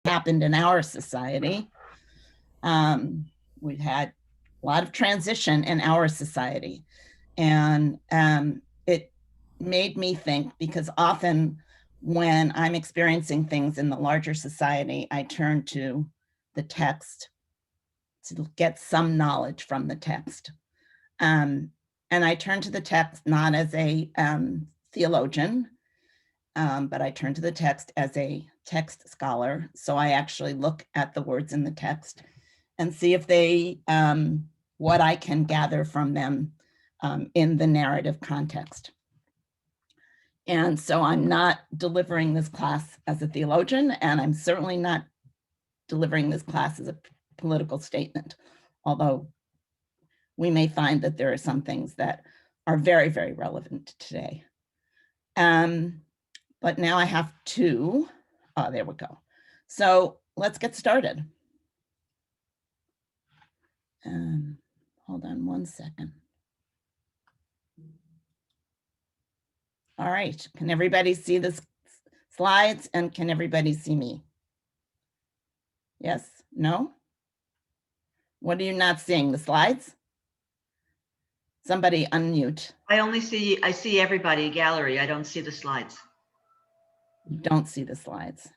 happened in our society. We've had a lot of transition in our society, and it made me think, because often when I'm experiencing things in the larger society, I turn to the text to get some knowledge from the text. And I turn to the text not as a theologian, but I turn to the text as a text scholar. So I actually look at the words in the text and see if they, what I can gather from them in the narrative context. And so I'm not delivering this class as a theologian, and I'm certainly not delivering this class as a political statement, although we may find that there are some things that are very, very relevant today. But now I have to, oh, there we go. So let's get started. Hold on one second. All right, can everybody see the slides, and can everybody see me? Yes, no? What are you not seeing, the slides? Somebody unmute. I see everybody, gallery. I don't see the slides. You don't see the slides.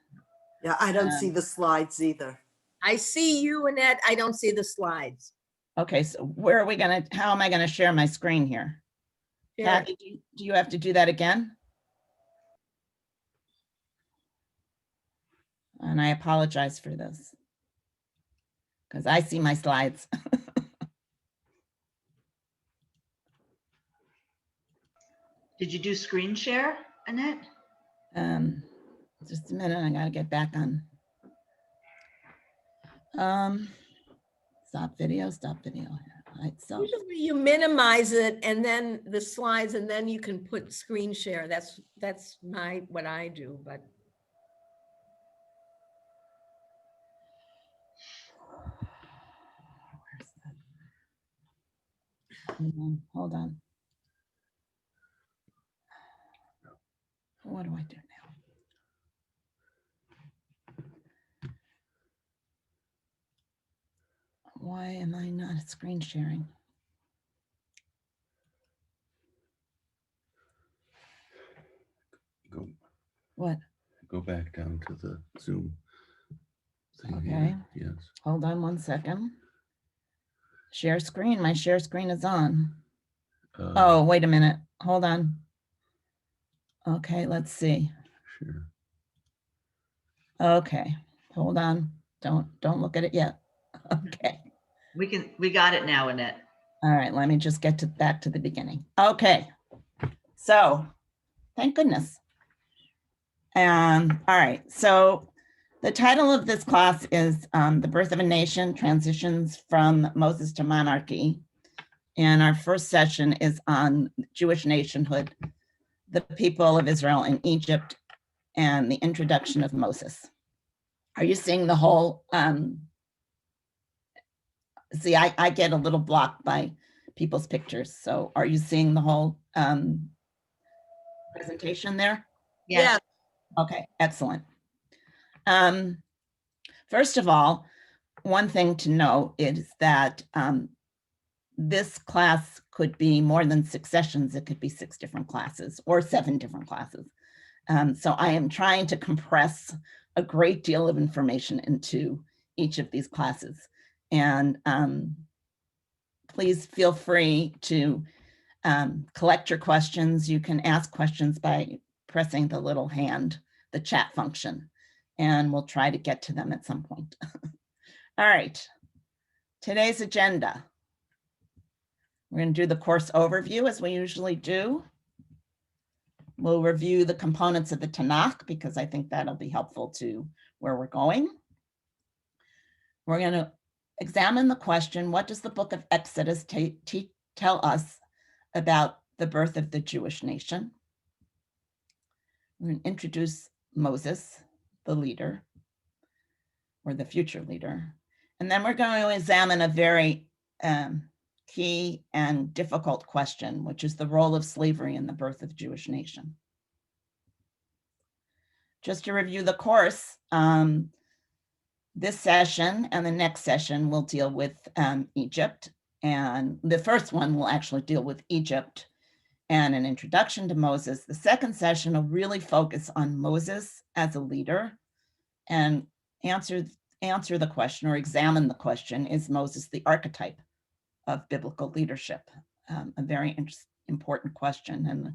Yeah, I don't see the slides either. I see you, Annette. I don't see the slides. Okay, so where are we gonna, how am I gonna share my screen here? Kathy, do you have to do that again? And I apologize for this, because I see my slides. Did you do screen share, Annette? Just a minute, I gotta get back on. Stop video. Right, so. Usually you minimize it and then the slides, and then you can put screen share. That's what I do, but. Hold on. What do I do now? Why am I not screen sharing? What? Go back down to the Zoom thing. Okay. Yes. Hold on one second. Share screen. My share screen is on. Oh, wait a minute. Hold on. Okay, let's see. Sure. Okay, hold on. Don't look at it yet. Okay. We got it now, Annette. All right, let me just get back to the beginning. Okay. So, thank goodness. All right, so the title of this class is The Birth of a Nation, Transitions from Moses to Monarchy. And our first session is on Jewish nationhood, the people of Israel in Egypt, and the introduction of Moses. Are you seeing the whole, see, I get a little blocked by people's pictures. So are you seeing the whole presentation there? Yes. Yeah. Okay, excellent. First of all, one thing to know is that this class could be more than 6 sessions. It could be 6 different classes or 7 different classes. So I am trying to compress a great deal of information into each of these classes. And please feel free to collect your questions. You can ask questions by pressing the little hand, the chat function, and we'll try to get to them at some point. All right, today's agenda. We're going to do the course overview as we usually do. We'll review the components of the Tanakh because I think that'll be helpful to where we're going. We're going to examine the question, what does the book of Exodus tell us about the birth of the Jewish nation? We're going to introduce Moses, the leader, or the future leader. And then we're going to examine a very key and difficult question, which is the role of slavery in the birth of the Jewish nation. Just to review the course, This session and the next session will deal with Egypt. And the first one will actually deal with Egypt and an introduction to Moses. The second session will really focus on Moses as a leader and answer the question or examine the question, is Moses the archetype of biblical leadership? A very important question.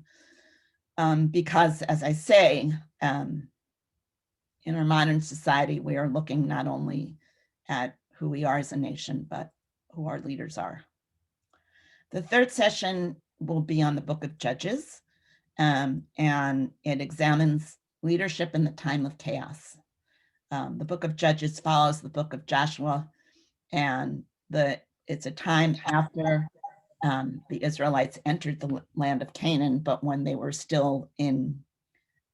And because, as I say, in our modern society, we are looking not only at who we are as a nation, but who our leaders are. The third session will be on the book of Judges, and it examines leadership in the time of chaos. The book of Judges follows the book of Joshua, and it's a time after the Israelites entered the land of Canaan, but when they were still in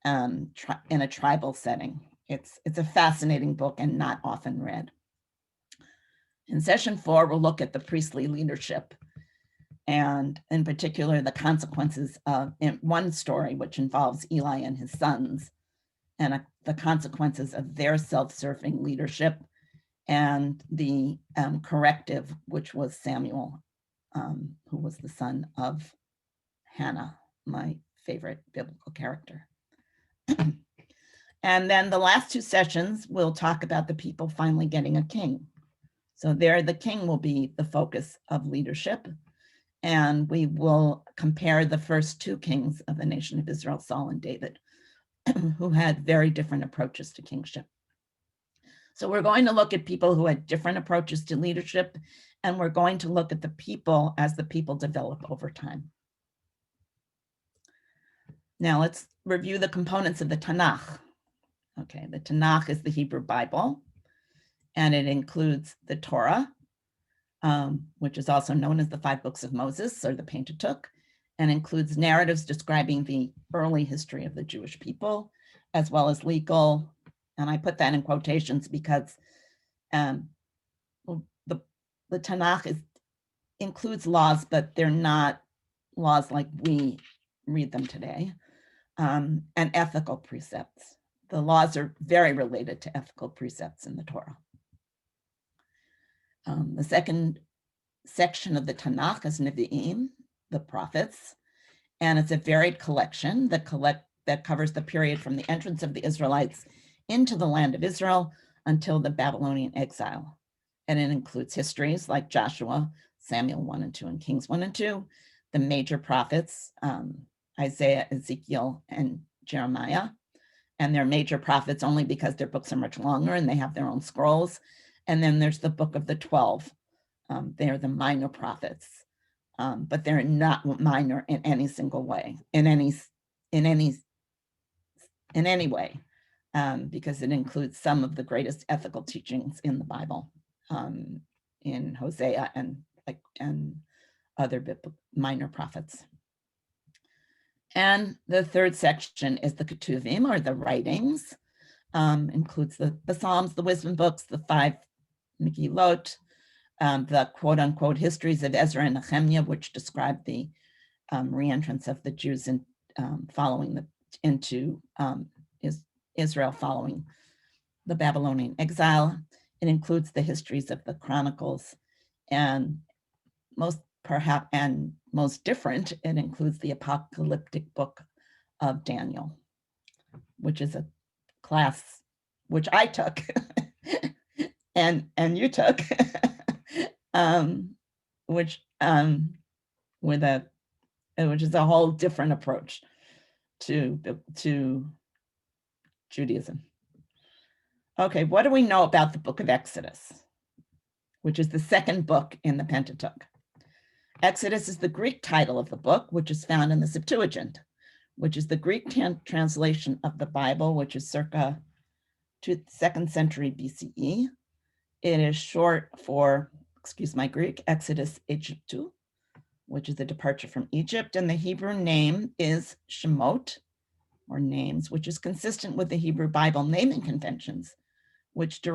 a tribal setting. It's a fascinating book and not often read. In session 4, we'll look at the priestly leadership, and in particular, the consequences of one story, which involves Eli and his sons, and the consequences of their self-serving leadership, and the corrective, which was Samuel, who was the son of Hannah, my favorite biblical character. And then the last 2 sessions, we'll talk about the people finally getting a king. So there, the king will be the focus of leadership. And we will compare the first 2 kings of the nation of Israel, Saul and David, who had very different approaches to kingship. So we're going to look at people who had different approaches to leadership, and we're going to look at the people as the people develop over time. Now let's review the components of the Tanakh. Okay, the Tanakh is the Hebrew Bible, and it includes the Torah, which is also known as the 5 books of Moses, or the Pentateuch, and includes narratives describing the early history of the Jewish people, as well as legal, and I put that in quotations because the Tanakh includes laws, but they're not laws like we read them today, and ethical precepts. The laws are very related to ethical precepts in the Torah. The second section of the Tanakh is Nevi'im, the prophets, and it's a varied collection that covers the period from the entrance of the Israelites into the land of Israel until the Babylonian exile. And it includes histories like Joshua, Samuel 1 and 2, and Kings 1 and 2, the major prophets, Isaiah, Ezekiel, and Jeremiah. And they're major prophets only because their books are much longer and they have their own scrolls. And then there's the book of the 12. They're the minor prophets, but they're not minor in any single way, in any way, because it includes some of the greatest ethical teachings in the Bible, in Hosea and other minor prophets. And the third section is the Ketuvim, or the writings, includes the Psalms, the wisdom books, the 5 Megillot, the quote unquote histories of Ezra and Nehemiah, which describe the reentrance of the Jews into Israel following the Babylonian exile. It includes the histories of the Chronicles, and most different, it includes the apocalyptic book of Daniel, which is a class which I took and you took, which is a whole different approach to Judaism. Okay, what do we know about the book of Exodus, which is the second book in the Pentateuch? Exodus is the Greek title of the book, which is found in the Septuagint, which is the Greek translation of the Bible, which is circa 2nd century BCE. It is short for, excuse my Greek, Exodus Egyptu, which is the departure from Egypt. And the Hebrew name is Shemot, or names, which is consistent with the Hebrew Bible naming conventions, which in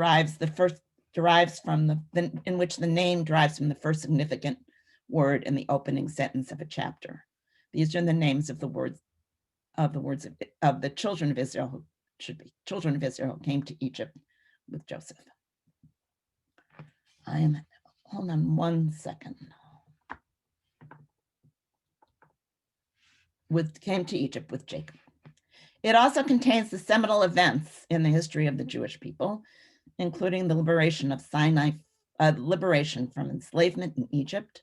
which the name derives from the first significant word in the opening sentence of a chapter. These are the names of the children of Israel, who should be children of Israel, who came to Egypt with Joseph. hold on one second. Came to Egypt with Jacob. It also contains the seminal events in the history of the Jewish people, including the liberation of Sinai, liberation from enslavement in Egypt,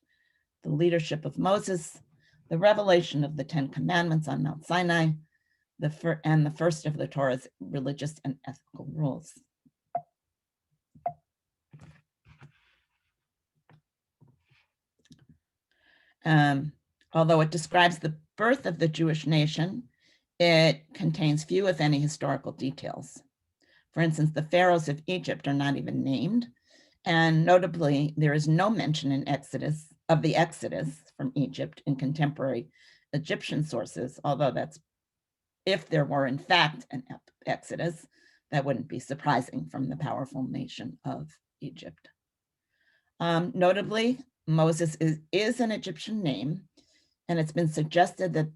the leadership of Moses, the revelation of the 10 Commandments on Mount Sinai, and the first of the Torah's religious and ethical rules. Although it describes the birth of the Jewish nation, it contains few, if any, historical details. For instance, the pharaohs of Egypt are not even named. And notably, there is no mention in of the Exodus from Egypt in contemporary Egyptian sources, although if there were in fact an Exodus, that wouldn't be surprising from the powerful nation of Egypt. Notably, Moses is an Egyptian name, and it's been suggested that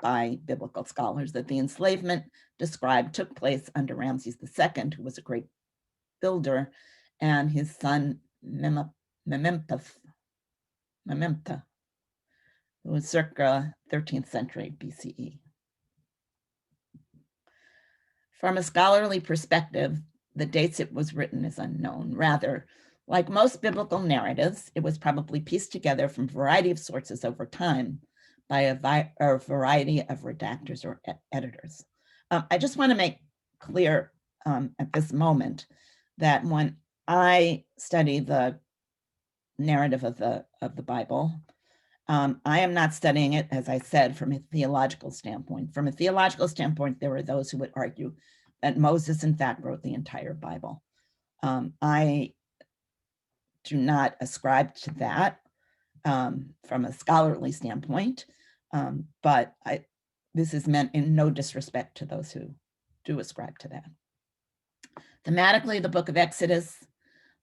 by biblical scholars that the enslavement described took place under Ramses II, who was a great builder, and his son Mememta, who was circa 13th century BCE. From a scholarly perspective, the dates it was written is unknown. Rather, like most biblical narratives, it was probably pieced together from a variety of sources over time by a variety of redactors or editors. I just want to make clear at this moment that when I study the narrative of the Bible, I am not studying it, as I said, from a theological standpoint. From a theological standpoint, there are those who would argue that Moses, in fact, wrote the entire Bible. I do not ascribe to that from a scholarly standpoint, but this is meant in no disrespect to those who do ascribe to that. Thematically, the book of Exodus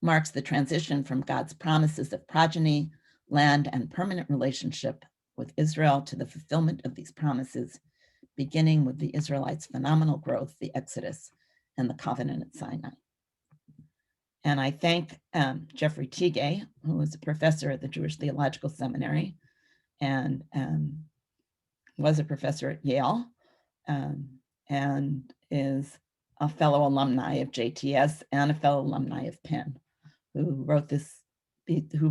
marks the transition from God's promises of progeny, land, and permanent relationship with Israel to the fulfillment of these promises, beginning with the Israelites' phenomenal growth, the Exodus, and the covenant at Sinai. And I thank Jeffrey Teague, who is a professor at the Jewish Theological Seminary and was a professor at Yale, and is a fellow alumni of JTS and a fellow alumni of Penn, who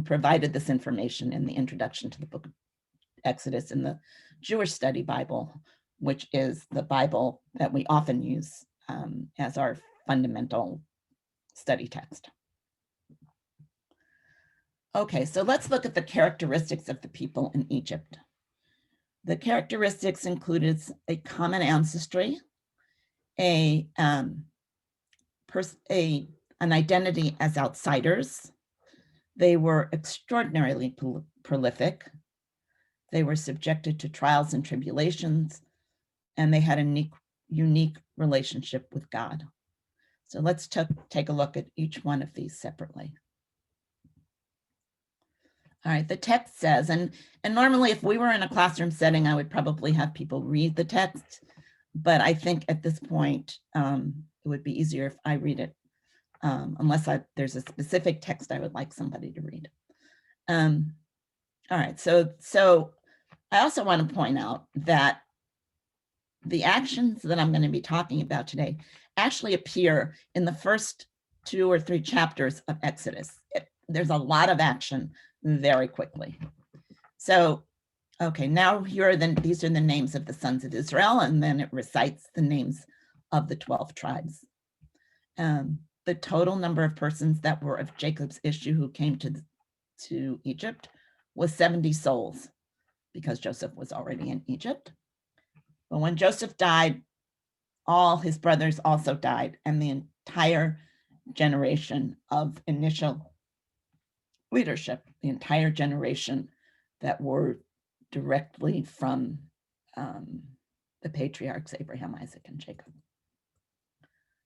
provided this information in the introduction to the book of Exodus in the Jewish Study Bible, which is the Bible that we often use as our fundamental study text. Okay, so let's look at the characteristics of the people in Egypt. The characteristics included a common ancestry, an identity as outsiders. They were extraordinarily prolific. They were subjected to trials and tribulations, and they had a unique relationship with God. So let's take a look at each one of these separately. All right, the text says, and normally if we were in a classroom setting, I would probably have people read the text, but I think at this point, it would be easier if I read it, unless there's a specific text I would like somebody to read. All right, so I also want to point out that the actions that I'm going to be talking about today actually appear in the first 2 or 3 chapters of Exodus. There's a lot of action very quickly. So, okay, now these are the names of the sons of Israel, and then it recites the names of the 12 tribes. The total number of persons that were of Jacob's issue who came to Egypt was 70 souls, because Joseph was already in Egypt. But when Joseph died, all his brothers also died, and the entire generation of initial leadership, the entire generation that were directly from the patriarchs Abraham, Isaac, and Jacob,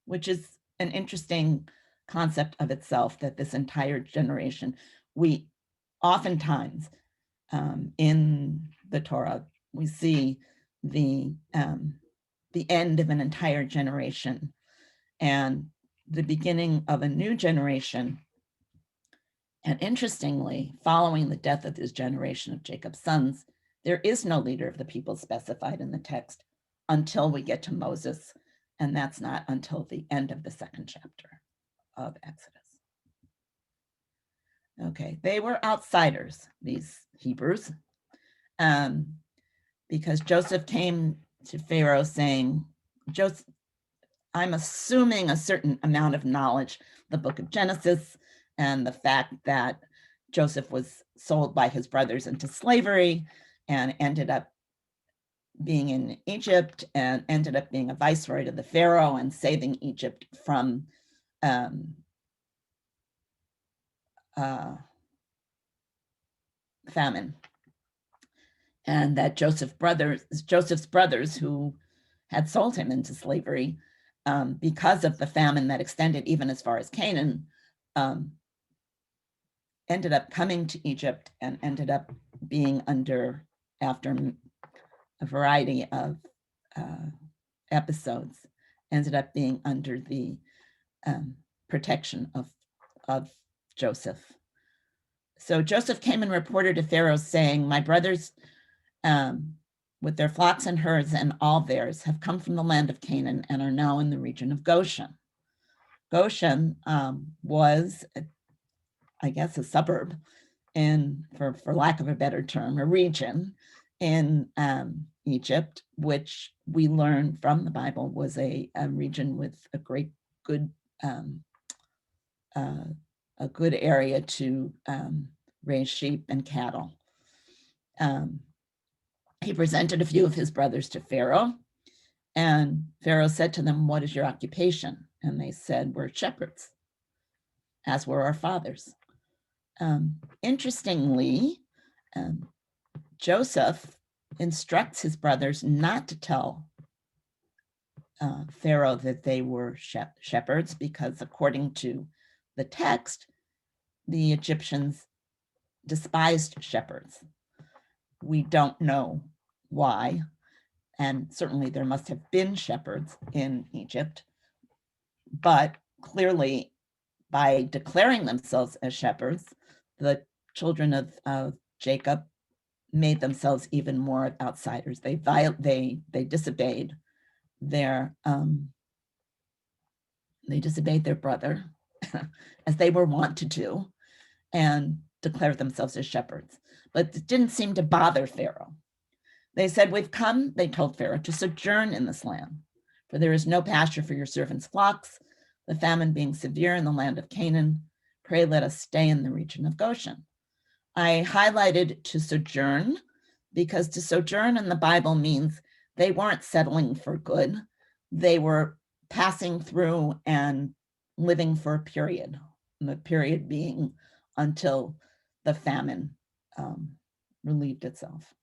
which is an interesting concept of itself, that this entire generation, we oftentimes in the Torah, we see the end of an entire generation and the beginning of a new generation And interestingly, following the death of this generation of Jacob's sons, there is no leader of the people specified in the text until we get to Moses, and that's not until the end of the 2nd chapter of Exodus. Okay, they were outsiders, these Hebrews, because Joseph came to Pharaoh saying, Joseph, I'm assuming a certain amount of knowledge, the book of Genesis, and the fact that Joseph was sold by his brothers into slavery and ended up being in Egypt and ended up being a viceroy to the Pharaoh and saving Egypt from famine. And that Joseph's brothers who had sold him into slavery because of the famine that extended even as far as Canaan, ended up coming to Egypt and ended up being under, after a variety of episodes, ended up being under the protection of Joseph. So Joseph came and reported to Pharaoh saying, my brothers with their flocks and herds and all theirs have come from the land of Canaan and are now in the region of Goshen. Goshen was, I guess, a suburb for lack of a better term, a region in Egypt, which we learn from the Bible was a region with a good area to raise sheep and cattle. He presented a few of his brothers to Pharaoh, and Pharaoh said to them, what is your occupation? And they said, we're shepherds, as were our fathers. Interestingly, Joseph instructs his brothers not to tell Pharaoh that they were shepherds, because according to the text, the Egyptians despised shepherds. We don't know why, and certainly there must have been shepherds in Egypt, but clearly by declaring themselves as shepherds, the children of Jacob made themselves even more outsiders. They disobeyed their brother as they were wont to do, and declared themselves as shepherds. But it didn't seem to bother Pharaoh. They said, we've come, they told Pharaoh, to sojourn in this land, for there is no pasture for your servants' flocks, the famine being severe in the land of Canaan. Pray let us stay in the region of Goshen. I highlighted to sojourn because to sojourn in the Bible means they weren't settling for good. They were passing through and living for a period, the period being until the famine relieved itself.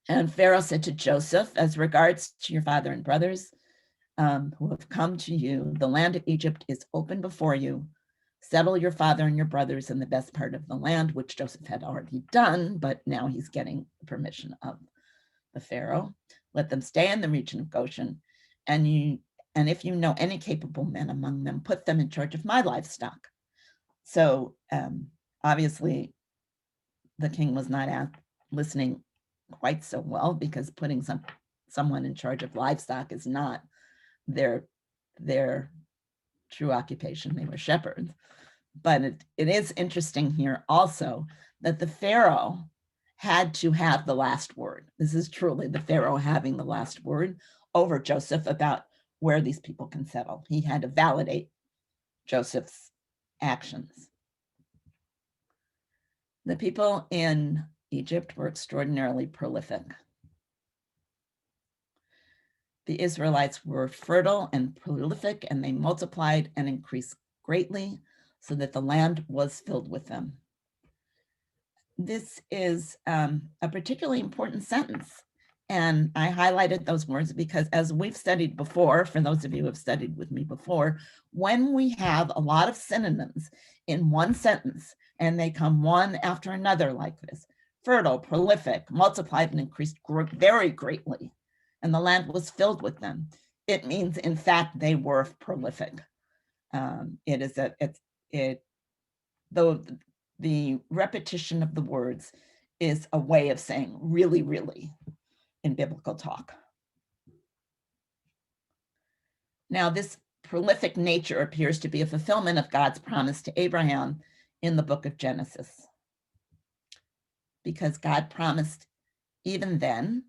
And Pharaoh said to Joseph, as regards to your father and brothers who have come to you, the land of Egypt is open before you. Settle your father and your brothers in the best part of the land, which Joseph had already done, but now he's getting permission of the Pharaoh. Let them stay in the region of Goshen, and if you know any capable men among them, put them in charge of my livestock. So obviously the king was not listening quite so well, because putting someone in charge of livestock is not their true occupation. They were shepherds. But it is interesting here also that the Pharaoh had to have the last word. This is truly the Pharaoh having the last word over Joseph about where these people can settle. He had to validate Joseph's actions. The people in Egypt were extraordinarily prolific. The Israelites were fertile and prolific, and they multiplied and increased greatly so that the land was filled with them. This is a particularly important sentence. And I highlighted those words because, as we've studied before, for those of you who have studied with me before, when we have a lot of synonyms in one sentence and they come one after another like this, fertile, prolific, multiplied and increased very greatly, and the land was filled with them, it means, in fact, they were prolific. It though the repetition of the words is a way of saying really, really in biblical talk. Now, this prolific nature appears to be a fulfillment of God's promise to Abraham in the book of Genesis, because God promised even then,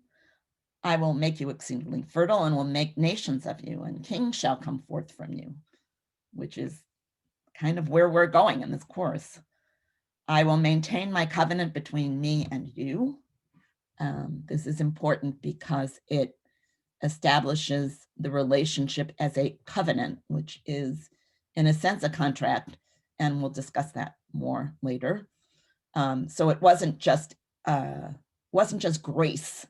I will make you exceedingly fertile and will make nations of you, and kings shall come forth from you, which is kind of where we're going in this course. I will maintain my covenant between me and you. This is important because it establishes the relationship as a covenant, which is in a sense a contract, and we'll discuss that more later. So it wasn't just grace.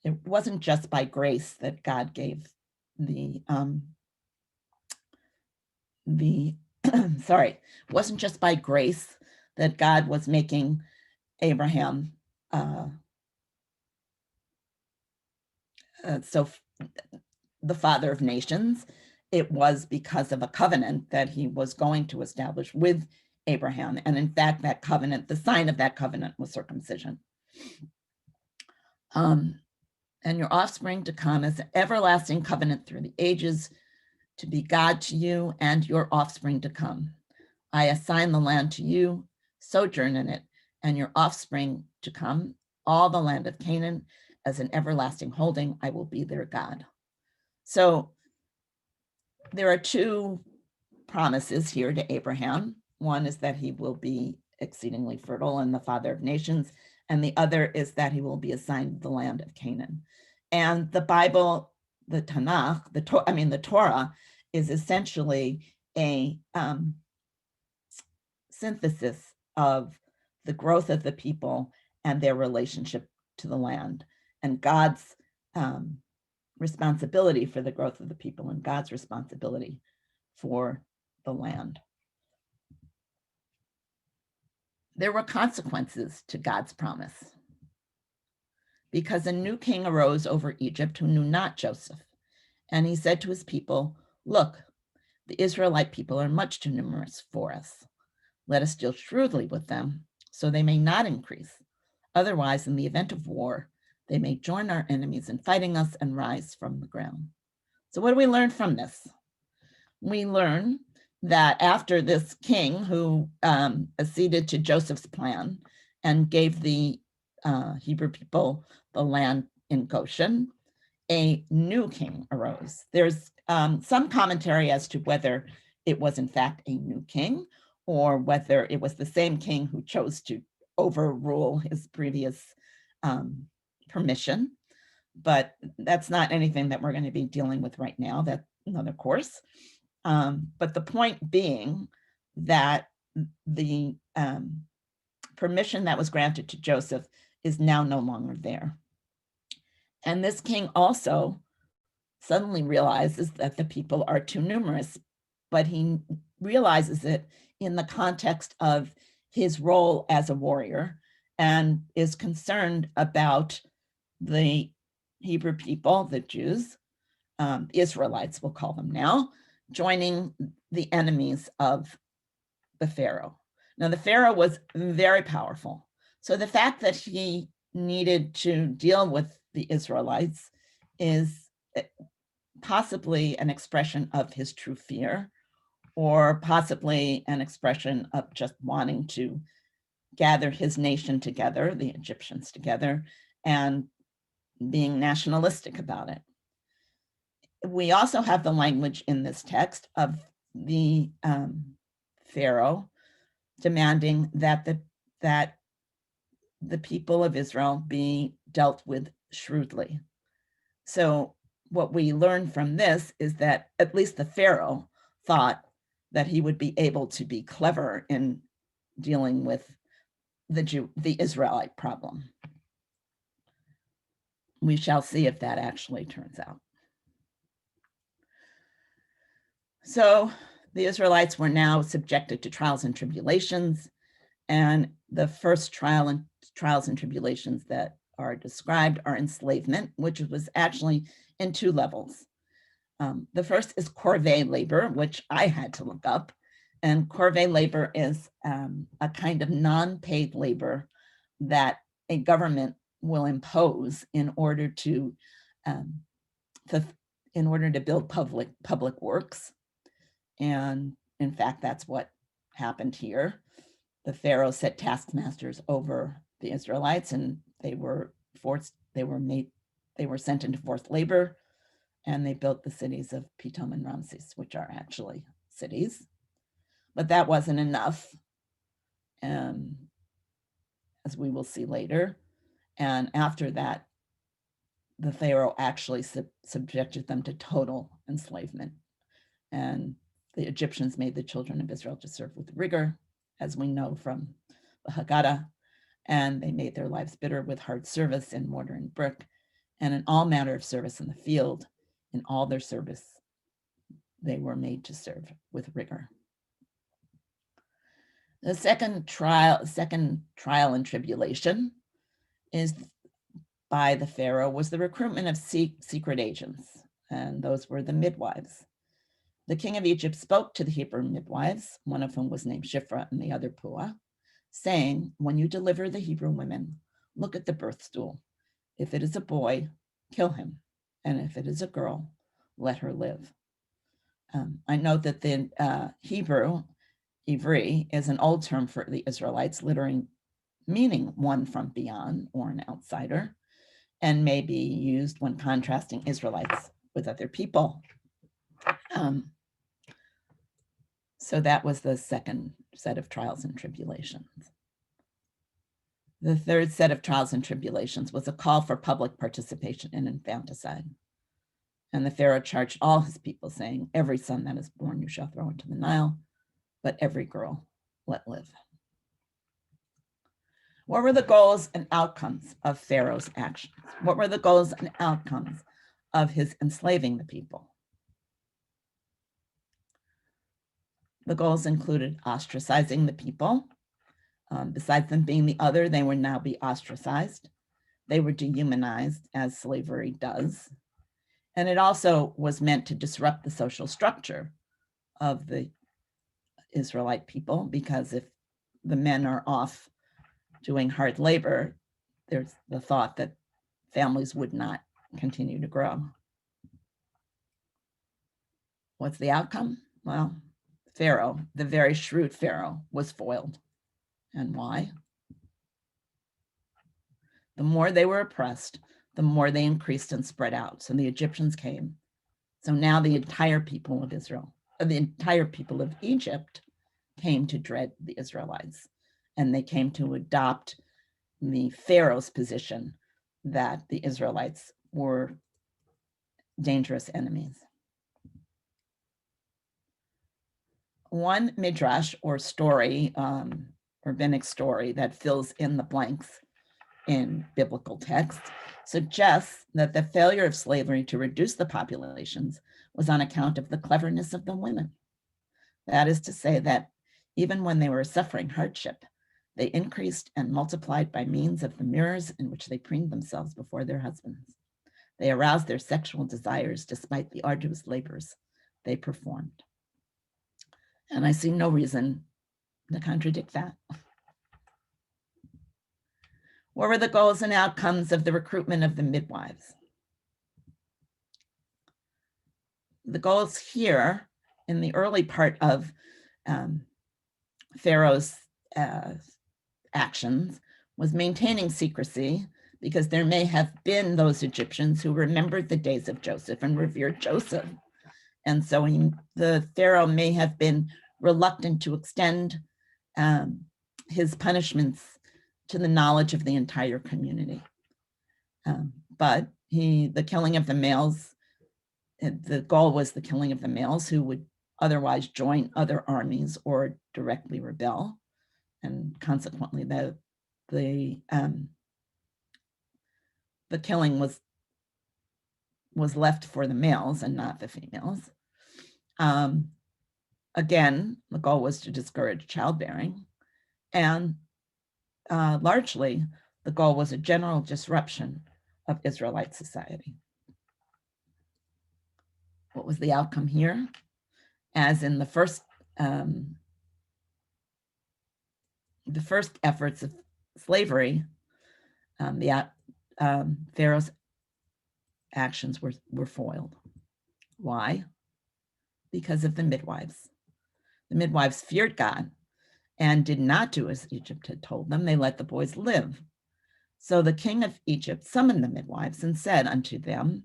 It wasn't just by grace that God gave sorry, it wasn't just by grace that God was making Abraham the father of nations. It was because of a covenant that he was going to establish with Abraham. And in fact, that covenant, the sign of that covenant was circumcision. And your offspring to come as an everlasting covenant through the ages, to be God to you and your offspring to come. I assign the land to you, sojourn in it, and your offspring to come, all the land of Canaan, as an everlasting holding. I will be their God. So there are two promises here to Abraham. One is that he will be exceedingly fertile and the father of nations, and the other is that he will be assigned the land of Canaan. And the Bible, the Tanakh, the Torah, is essentially a synthesis of the growth of the people and their relationship to the land, and God's responsibility for the growth of the people and God's responsibility for the land. There were consequences to God's promise, because a new king arose over Egypt who knew not Joseph. And he said to his people, look, the Israelite people are much too numerous for us. Let us deal shrewdly with them so they may not increase. Otherwise, in the event of war, they may join our enemies in fighting us and rise from the ground. So what do we learn from this? We learn that after this king who acceded to Joseph's plan and gave the Hebrew people the land in Goshen, a new king arose. There's some commentary as to whether it was in fact a new king or whether it was the same king who chose to overrule his previous permission. But that's not anything that we're going to be dealing with right now. That's another course. But the point being that the permission that was granted to Joseph is now no longer there. And this king also suddenly realizes that the people are too numerous, but he realizes it in the context of his role as a warrior and is concerned about the Hebrew people, the Jews, Israelites, we'll call them now, joining the enemies of the Pharaoh. Now, the Pharaoh was very powerful. So the fact that he needed to deal with the Israelites is possibly an expression of his true fear, or possibly an expression of just wanting to gather his nation together, the Egyptians together, and being nationalistic about it. We also have the language in this text of the Pharaoh demanding that the people of Israel be dealt with shrewdly. So what we learn from this is that at least the Pharaoh thought that he would be able to be clever in dealing with the Israelite problem. We shall see if that actually turns out. So the Israelites were now subjected to trials and tribulations, and the first trials and tribulations that are described are enslavement, which was actually in two levels. The first is Corvae labor, which I had to look up, And Corvae labor is a kind of non-paid labor that a government will impose in order to build public works. And in fact, that's what happened here. The Pharaoh set taskmasters over the Israelites, and they were sent into forced labor, and they built the cities of Pitom and Ramses, which are actually cities. But that wasn't enough, as we will see later. And after that, the Pharaoh actually subjected them to total enslavement. And the Egyptians made the children of Israel to serve with rigor, as we know from the Haggadah, and they made their lives bitter with hard service in mortar and brick, and in all manner of service in the field. In all their service, they were made to serve with rigor. The second trial and tribulation is by the Pharaoh was the recruitment of secret agents, and those were the midwives. The king of Egypt spoke to the Hebrew midwives, one of whom was named Shiphrah and the other Puah, saying, when you deliver the Hebrew women, look at the birth stool. If it is a boy, kill him. And if it is a girl, let her live. I note that the Hebrew, Ivri, is an old term for the Israelites, literally meaning one from beyond or an outsider, and may be used when contrasting Israelites with other people. So that was the second set of trials and tribulations. The third set of trials and tribulations was a call for public participation in infanticide. And the Pharaoh charged all his people, saying, every son that is born you shall throw into the Nile, but every girl let live. What were the goals and outcomes of Pharaoh's actions? What were the goals and outcomes of his enslaving the people? The goals included ostracizing the people. Besides them being the other, they would now be ostracized. They were dehumanized, as slavery does. And it also was meant to disrupt the social structure of the Israelite people, because if the men are off doing hard labor, there's the thought that families would not continue to grow. What's the outcome? Well, Pharaoh, the very shrewd Pharaoh, was foiled. And why? The more they were oppressed, the more they increased and spread out. So the Egyptians came. So now the entire people of Israel, the entire people of Egypt came to dread the Israelites. And they came to adopt the Pharaoh's position that the Israelites were dangerous enemies. One midrash or story, rabbinic story that fills in the blanks in biblical texts, suggests that the failure of slavery to reduce the populations was on account of the cleverness of the women. That is to say that even when they were suffering hardship, they increased and multiplied by means of the mirrors in which they preened themselves before their husbands. They aroused their sexual desires despite the arduous labors they performed. And I see no reason to contradict that. What were the goals and outcomes of the recruitment of the midwives? The goals here in the early part of Pharaoh's actions was maintaining secrecy, because there may have been those Egyptians who remembered the days of Joseph and revered Joseph. And so the Pharaoh may have been reluctant to extend his punishments to the knowledge of the entire community. But the killing of the males, the goal was the killing of the males who would otherwise join other armies or directly rebel. And consequently, the killing was left for the males and not the females. Again, the goal was to discourage childbearing, and largely the goal was a general disruption of Israelite society. What was the outcome here? As in the first the first efforts of slavery, Pharaoh's actions were foiled. Why? Because of the midwives. The midwives feared God and did not do as Egypt had told them. They let the boys live. So the king of Egypt summoned the midwives and said unto them,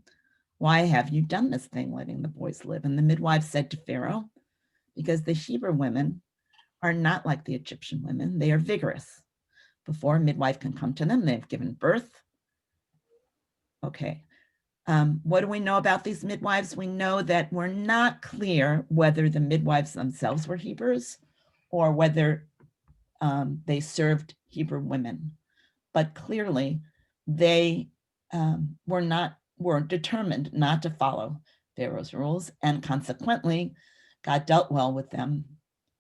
why have you done this thing, letting the boys live? And the midwives said to Pharaoh, because the Hebrew women are not like the Egyptian women. They are vigorous. Before a midwife can come to them, they've given birth. Okay. What do we know about these midwives? We know that we're not clear whether the midwives themselves were Hebrews or whether they served Hebrew women. But clearly they were determined not to follow Pharaoh's rules, and consequently, God dealt well with them,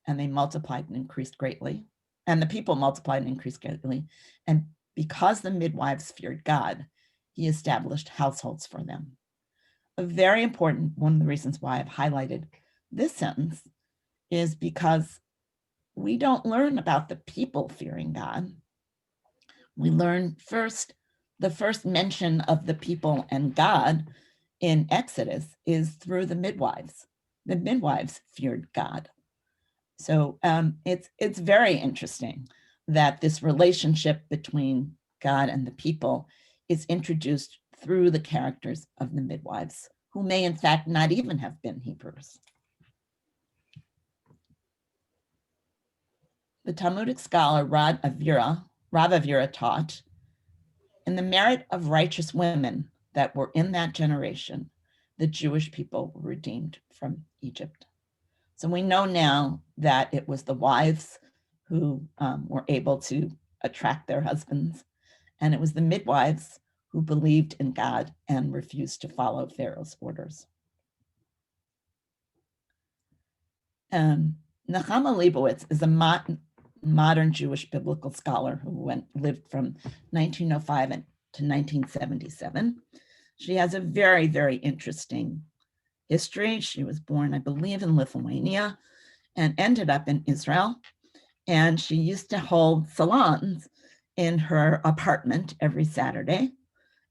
and they multiplied and increased greatly, and the people multiplied and increased greatly. And because the midwives feared God, he established households for them. A very important, one of the reasons why I've highlighted this sentence is because we don't learn about the people fearing God. We learn first, the first mention of the people and God in Exodus is through the midwives. The midwives feared God. So it's very interesting that this relationship between God and the people is introduced through the characters of the midwives, who may in fact not even have been Hebrews. The Talmudic scholar Rav Avira taught, in the merit of righteous women that were in that generation, the Jewish people were redeemed from Egypt. So we know now that it was the wives who were able to attract their husbands, and it was the midwives who believed in God and refused to follow Pharaoh's orders. Nechama Leibowitz is a modern Jewish biblical scholar who lived from 1905 to 1977. She has a very, very interesting history. She was born, I believe, in Lithuania and ended up in Israel. And she used to hold salons in her apartment every Saturday,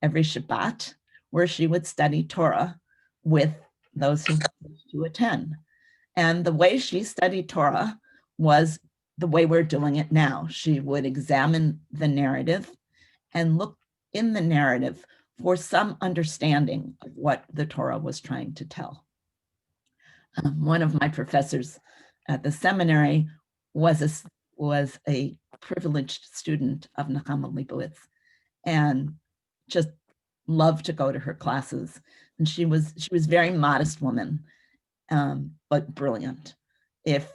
every Shabbat, where she would study Torah with those who wished to attend. And the way she studied Torah was the way we're doing it now. She would examine the narrative and look in the narrative for some understanding of what the Torah was trying to tell. One of my professors at the seminary was a privileged student of Nechama Leibowitz and just loved to go to her classes. And she was a very modest woman, but brilliant. If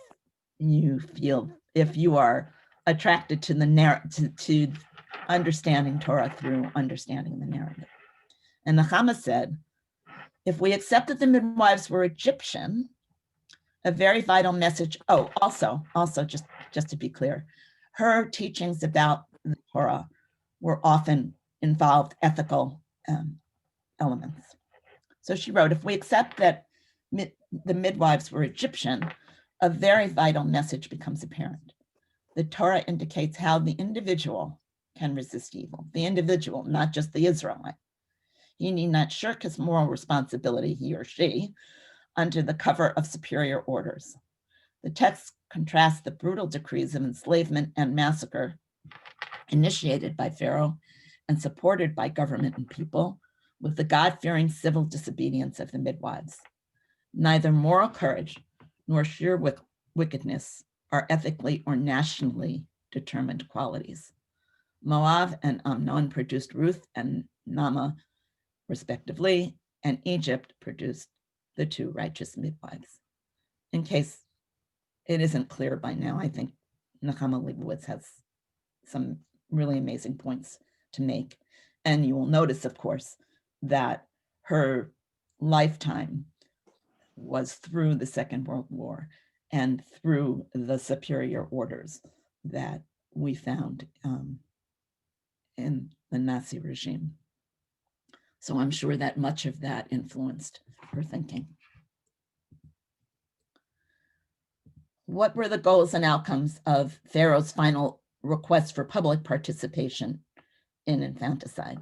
you are attracted to the to understanding Torah through understanding the narrative. And Nechama said, if we accept that the midwives were Egyptian, a very vital message. Oh, also, just to be clear, her teachings about the Torah were often involved ethical elements. So she wrote, if we accept that the midwives were Egyptian, a very vital message becomes apparent. The Torah indicates how the individual can resist evil. The individual, not just the Israelite. He need not shirk his moral responsibility, he or she, under the cover of superior orders. The text contrasts the brutal decrees of enslavement and massacre initiated by Pharaoh and supported by government and people with the God-fearing civil disobedience of the midwives. Neither moral courage nor sheer wickedness are ethically or nationally determined qualities. Moab and Ammon produced Ruth and Naamah, respectively, and Egypt produced the two righteous midwives. In case it isn't clear by now, I think Nechama Leibowitz has some really amazing points to make. And you will notice, of course, that her lifetime was through the Second World War and through the superior orders that we found in the Nazi regime. So I'm sure that much of that influenced her thinking. What were the goals and outcomes of Pharaoh's final requests for public participation in infanticide.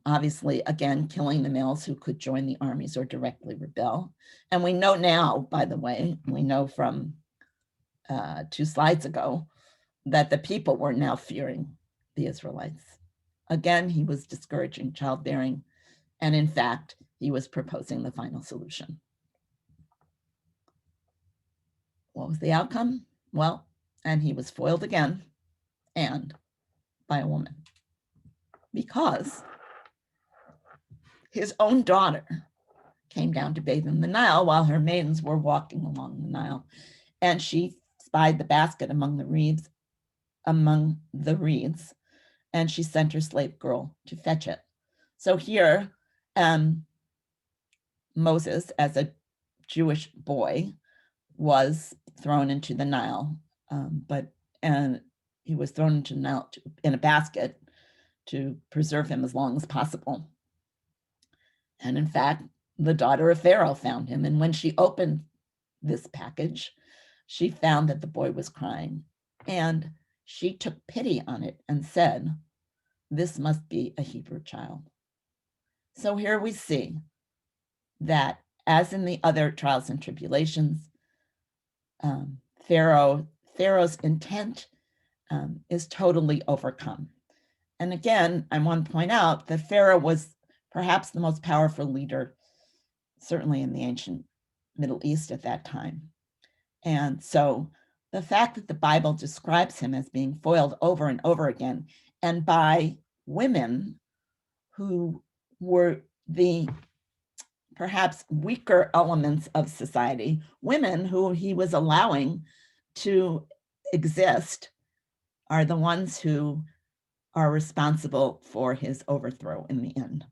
Obviously, again, killing the males who could join the armies or directly rebel. And we know now, by the way, we know from 2 slides ago that the people were now fearing the Israelites. Again, he was discouraging childbearing, and in fact, he was proposing the final solution. What was the outcome? Well, and he was foiled again, and by a woman, because his own daughter came down to bathe in the Nile while her maidens were walking along the Nile, and she spied the basket among the reeds, and she sent her slave girl to fetch it. So here, Moses, as a Jewish boy, was thrown into the Nile, and he was thrown into the Nile in a basket to preserve him as long as possible. And in fact, the daughter of Pharaoh found him, and when she opened this package, she found that the boy was crying, and she took pity on it and said, "This must be a Hebrew child." So here we see that, as in the other trials and tribulations, Pharaoh's intent is totally overcome. And again, I want to point out that Pharaoh was perhaps the most powerful leader, certainly in the ancient Middle East at that time. And so the fact that the Bible describes him as being foiled over and over again, and by women who were the perhaps weaker elements of society, women who he was allowing to exist, are the ones who are responsible for his overthrow in the end.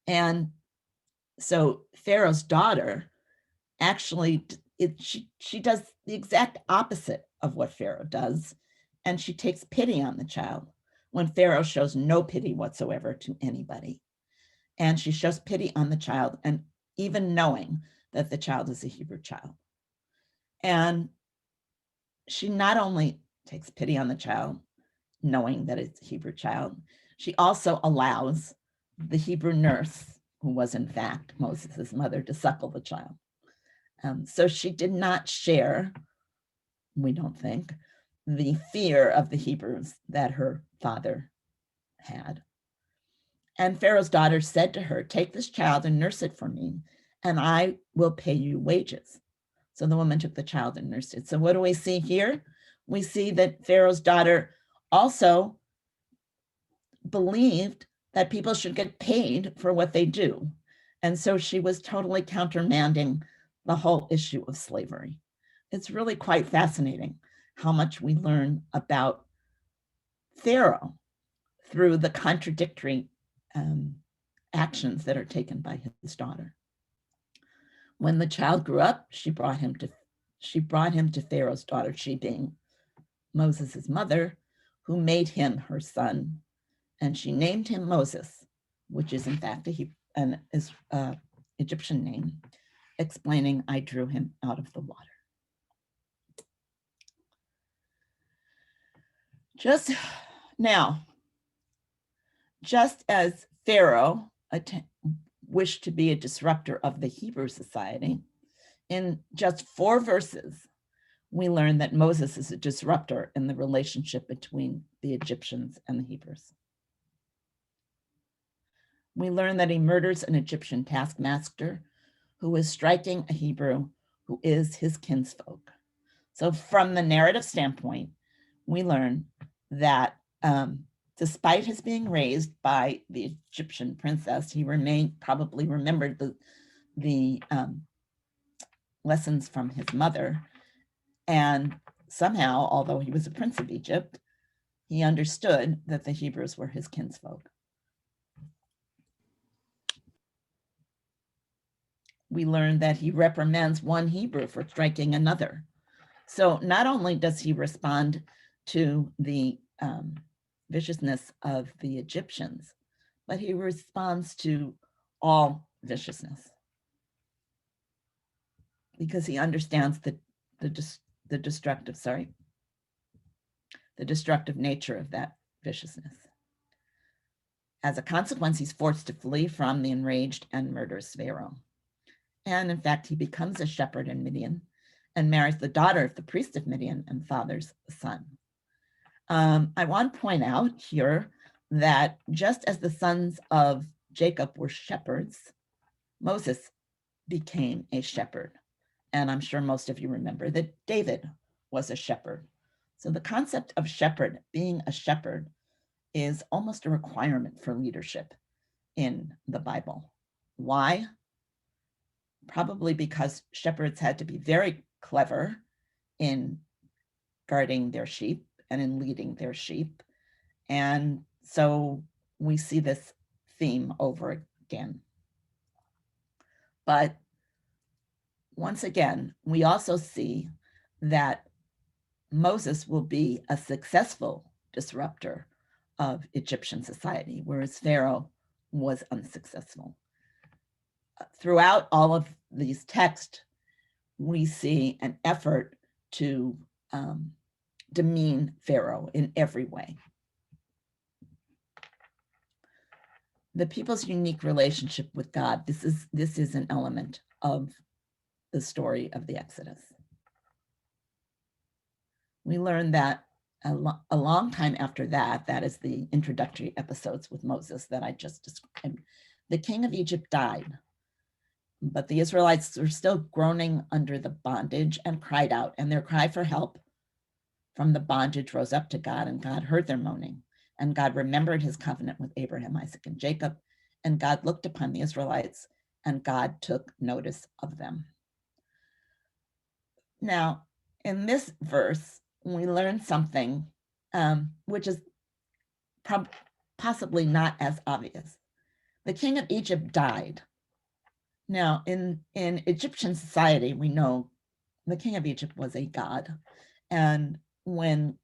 And so Pharaoh's daughter actually, she does the exact opposite of what Pharaoh does, and she takes pity on the child when Pharaoh shows no pity whatsoever to anybody. And she shows pity on the child, and even knowing that the child is a Hebrew child. And she not only takes pity on the child, knowing that it's a Hebrew child, she also allows the Hebrew nurse, who was in fact Moses' mother, to suckle the child. So she did not share, we don't think, the fear of the Hebrews that her father had. And Pharaoh's daughter said to her, "Take this child and nurse it for me, and I will pay you wages." So the woman took the child and nursed it. So what do we see here? We see that Pharaoh's daughter also believed that people should get paid for what they do. And so she was totally countermanding the whole issue of slavery. It's really quite fascinating how much we learn about Pharaoh through the contradictory actions that are taken by his daughter. When the child grew up, she brought him to Pharaoh's daughter, she being Moses' mother, who made him her son, and she named him Moses, which is in fact an Egyptian name, explaining, "I drew him out of the water." Just as Pharaoh wished to be a disruptor of the Hebrew society, in just 4 verses, we learn that Moses is a disruptor in the relationship between the Egyptians and the Hebrews. We learn that he murders an Egyptian taskmaster who is striking a Hebrew who is his kinsfolk. So from the narrative standpoint, we learn that despite his being raised by the Egyptian princess, he probably remembered the lessons from his mother. And somehow, although he was a prince of Egypt, he understood that the Hebrews were his kinsfolk. We learn that he reprimands one Hebrew for striking another. So not only does he respond to the viciousness of the Egyptians, but he responds to all viciousness because he understands the the destructive nature of that viciousness. As a consequence, he's forced to flee from the enraged and murderous Pharaoh. And in fact, he becomes a shepherd in Midian and marries the daughter of the priest of Midian and fathers a son. I want to point out here that just as the sons of Jacob were shepherds, Moses became a shepherd. And I'm sure most of you remember that David was a shepherd. So the concept of shepherd, being a shepherd, is almost a requirement for leadership in the Bible. Why? Probably because shepherds had to be very clever in guarding their sheep and in leading their sheep. And so we see this theme over again. But once again, we also see that Moses will be a successful disruptor of Egyptian society, whereas Pharaoh was unsuccessful. Throughout all of these texts, we see an effort to demean Pharaoh in every way. The people's unique relationship with God, this is an element of the story of the Exodus. We learn that a long time after that, that is the introductory episodes with Moses that I just described, the king of Egypt died, but the Israelites were still groaning under the bondage and cried out, and their cry for help from the bondage rose up to God, and God heard their moaning, and God remembered his covenant with Abraham, Isaac, and Jacob, and God looked upon the Israelites, and God took notice of them. Now, in this verse, we learn something which is possibly not as obvious. The king of Egypt died. Now, in Egyptian society, we know the king of Egypt was a god. And when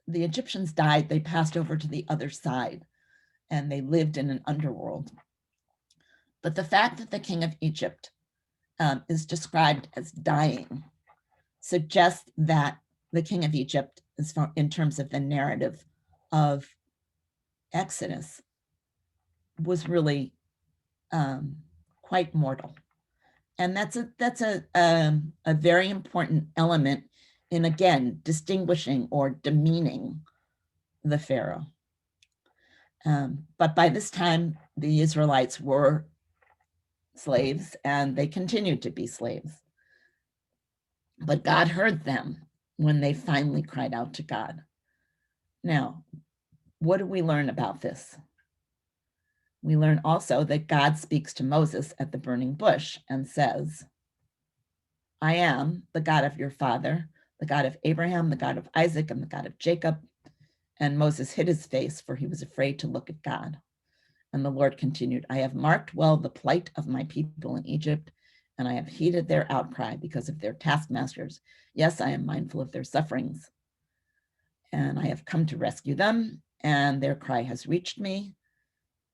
the Egyptians died, they passed over to the other side and they lived in an underworld. But the fact that the king of Egypt is described as dying suggests that the king of Egypt, in terms of the narrative of Exodus, was really quite mortal. And that's a very important element in, again, distinguishing or demeaning the Pharaoh. But by this time, the Israelites were slaves and they continued to be slaves. But God heard them when they finally cried out to God. Now, what do we learn about this? We learn also that God speaks to Moses at the burning bush and says, I am the God of your father, the God of Abraham, the God of Isaac, and the God of Jacob. And Moses hid his face, for he was afraid to look at God. And the Lord continued, I have marked well the plight of my people in Egypt, and I have heeded their outcry because of their taskmasters. Yes, I am mindful of their sufferings. And I have come to rescue them, and their cry has reached me.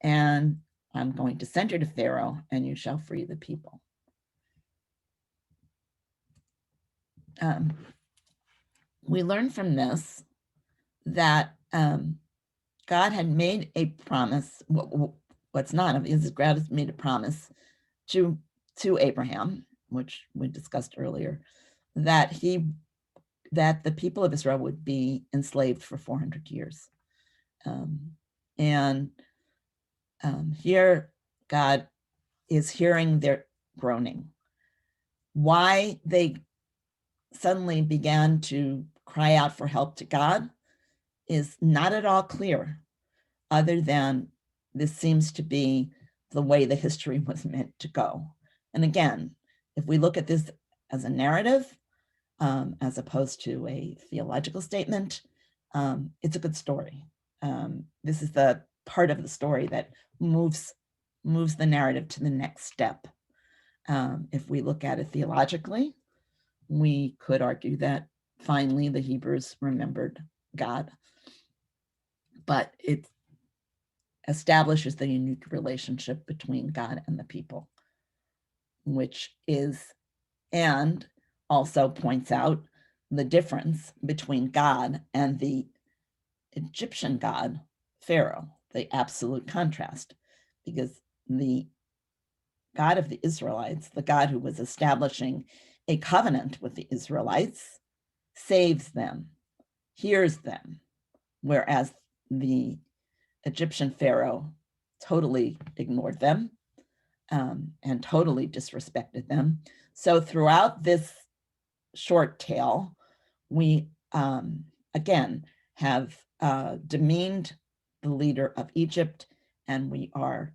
And I'm going to send you to Pharaoh, and you shall free the people. We learn from this that God had made a promise. What's not obvious is God has made a promise to Abraham, which we discussed earlier, that the people of Israel would be enslaved for 400 years. Here God is hearing their groaning. Why they suddenly began to cry out for help to God is not at all clear, other than this seems to be the way the history was meant to go. And again, if we look at this as a narrative, as opposed to a theological statement, it's a good story. This is the part of the story that moves the narrative to the next step. If we look at it theologically, we could argue that finally the Hebrews remembered God, but it establishes the unique relationship between God and the people, which is, and also points out the difference between God and the Egyptian god, Pharaoh, the absolute contrast, because the God of the Israelites, the God who was establishing a covenant with the Israelites, saves them, hears them, whereas the Egyptian Pharaoh totally ignored them and totally disrespected them. So throughout this short tale, we again have demeaned the leader of Egypt, and we are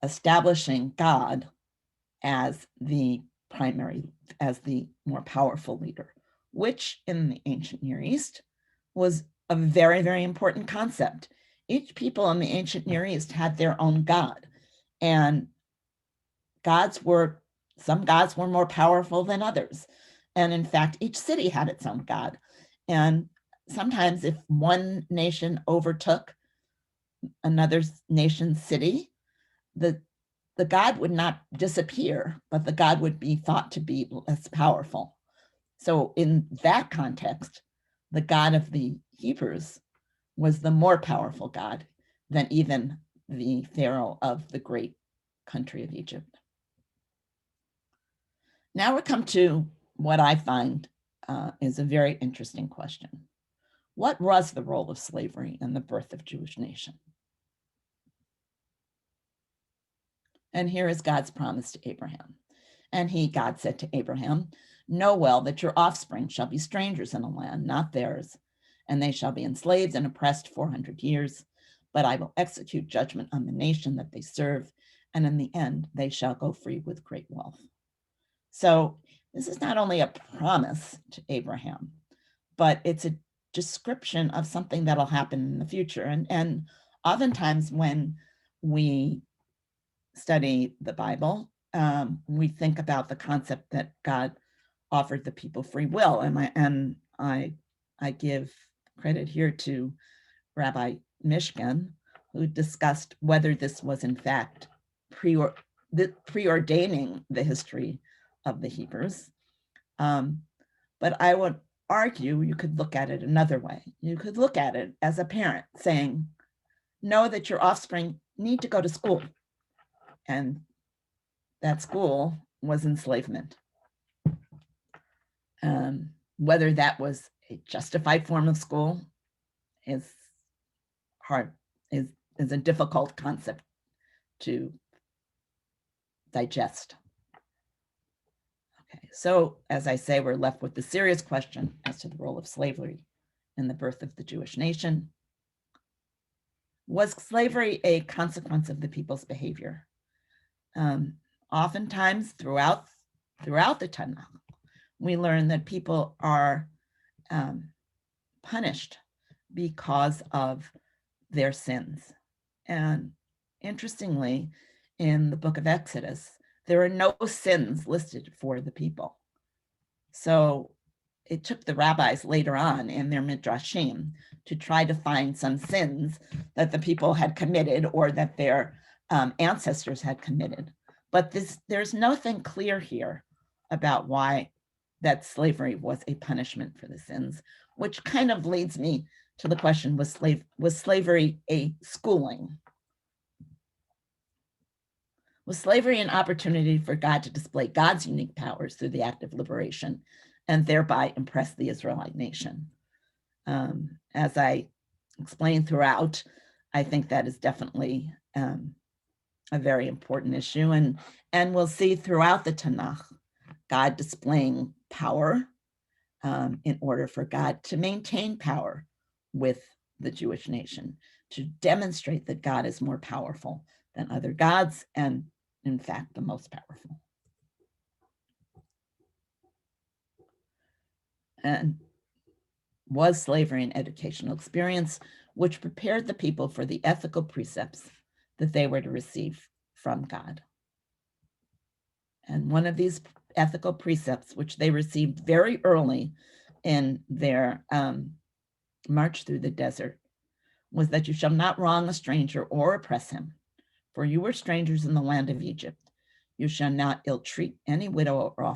establishing God as the more powerful leader, which in the ancient Near East was a very, very important concept. Each people in the ancient Near East had their own god, and some gods were more powerful than others. And in fact, each city had its own god. And sometimes if one nation overtook another nation's city, the god would not disappear, but the god would be thought to be less powerful. So in that context, the God of the Hebrews was the more powerful God than even the Pharaoh of the great country of Egypt. Now we come to what I find is a very interesting question. What was the role of slavery in the birth of Jewish nation? And here is God's promise to Abraham. And God said to Abraham, know well that your offspring shall be strangers in a land not theirs, and they shall be enslaved and oppressed 400 years. But I will execute judgment on the nation that they serve, and in the end they shall go free with great wealth. So this is not only a promise to Abraham, but it's a description of something that'll happen in the future. And oftentimes when we study the Bible, we think about the concept that God offered the people free will. And I give credit here to Rabbi Mishkin, who discussed whether this was in fact preordaining the history of the Hebrews. But I would argue you could look at it another way. You could look at it as a parent saying, know that your offspring need to go to school. And that school was enslavement. Whether that was a justified form of school is a difficult concept to digest. Okay, so as I say, we're left with the serious question as to the role of slavery in the birth of the Jewish nation. Was slavery a consequence of the people's behavior? Oftentimes throughout the Tanakh, we learn that people are punished because of their sins. And interestingly, in the book of Exodus, there are no sins listed for the people. So it took the rabbis later on in their midrashim to try to find some sins that the people had committed or that their ancestors had committed. But there's nothing clear here about why that slavery was a punishment for the sins, which kind of leads me to the question, was slavery a schooling? Was slavery an opportunity for God to display God's unique powers through the act of liberation and thereby impress the Israelite nation? As I explained throughout, I think that is definitely a very important issue. And we'll see throughout the Tanakh, God displaying power in order for God to maintain power with the Jewish nation, to demonstrate that God is more powerful than other gods, and in fact, the most powerful. And was slavery an educational experience which prepared the people for the ethical precepts that they were to receive from God? And one of these ethical precepts, which they received very early in their march through the desert, was that you shall not wrong a stranger or oppress him, for you were strangers in the land of Egypt. You shall not ill-treat any widow or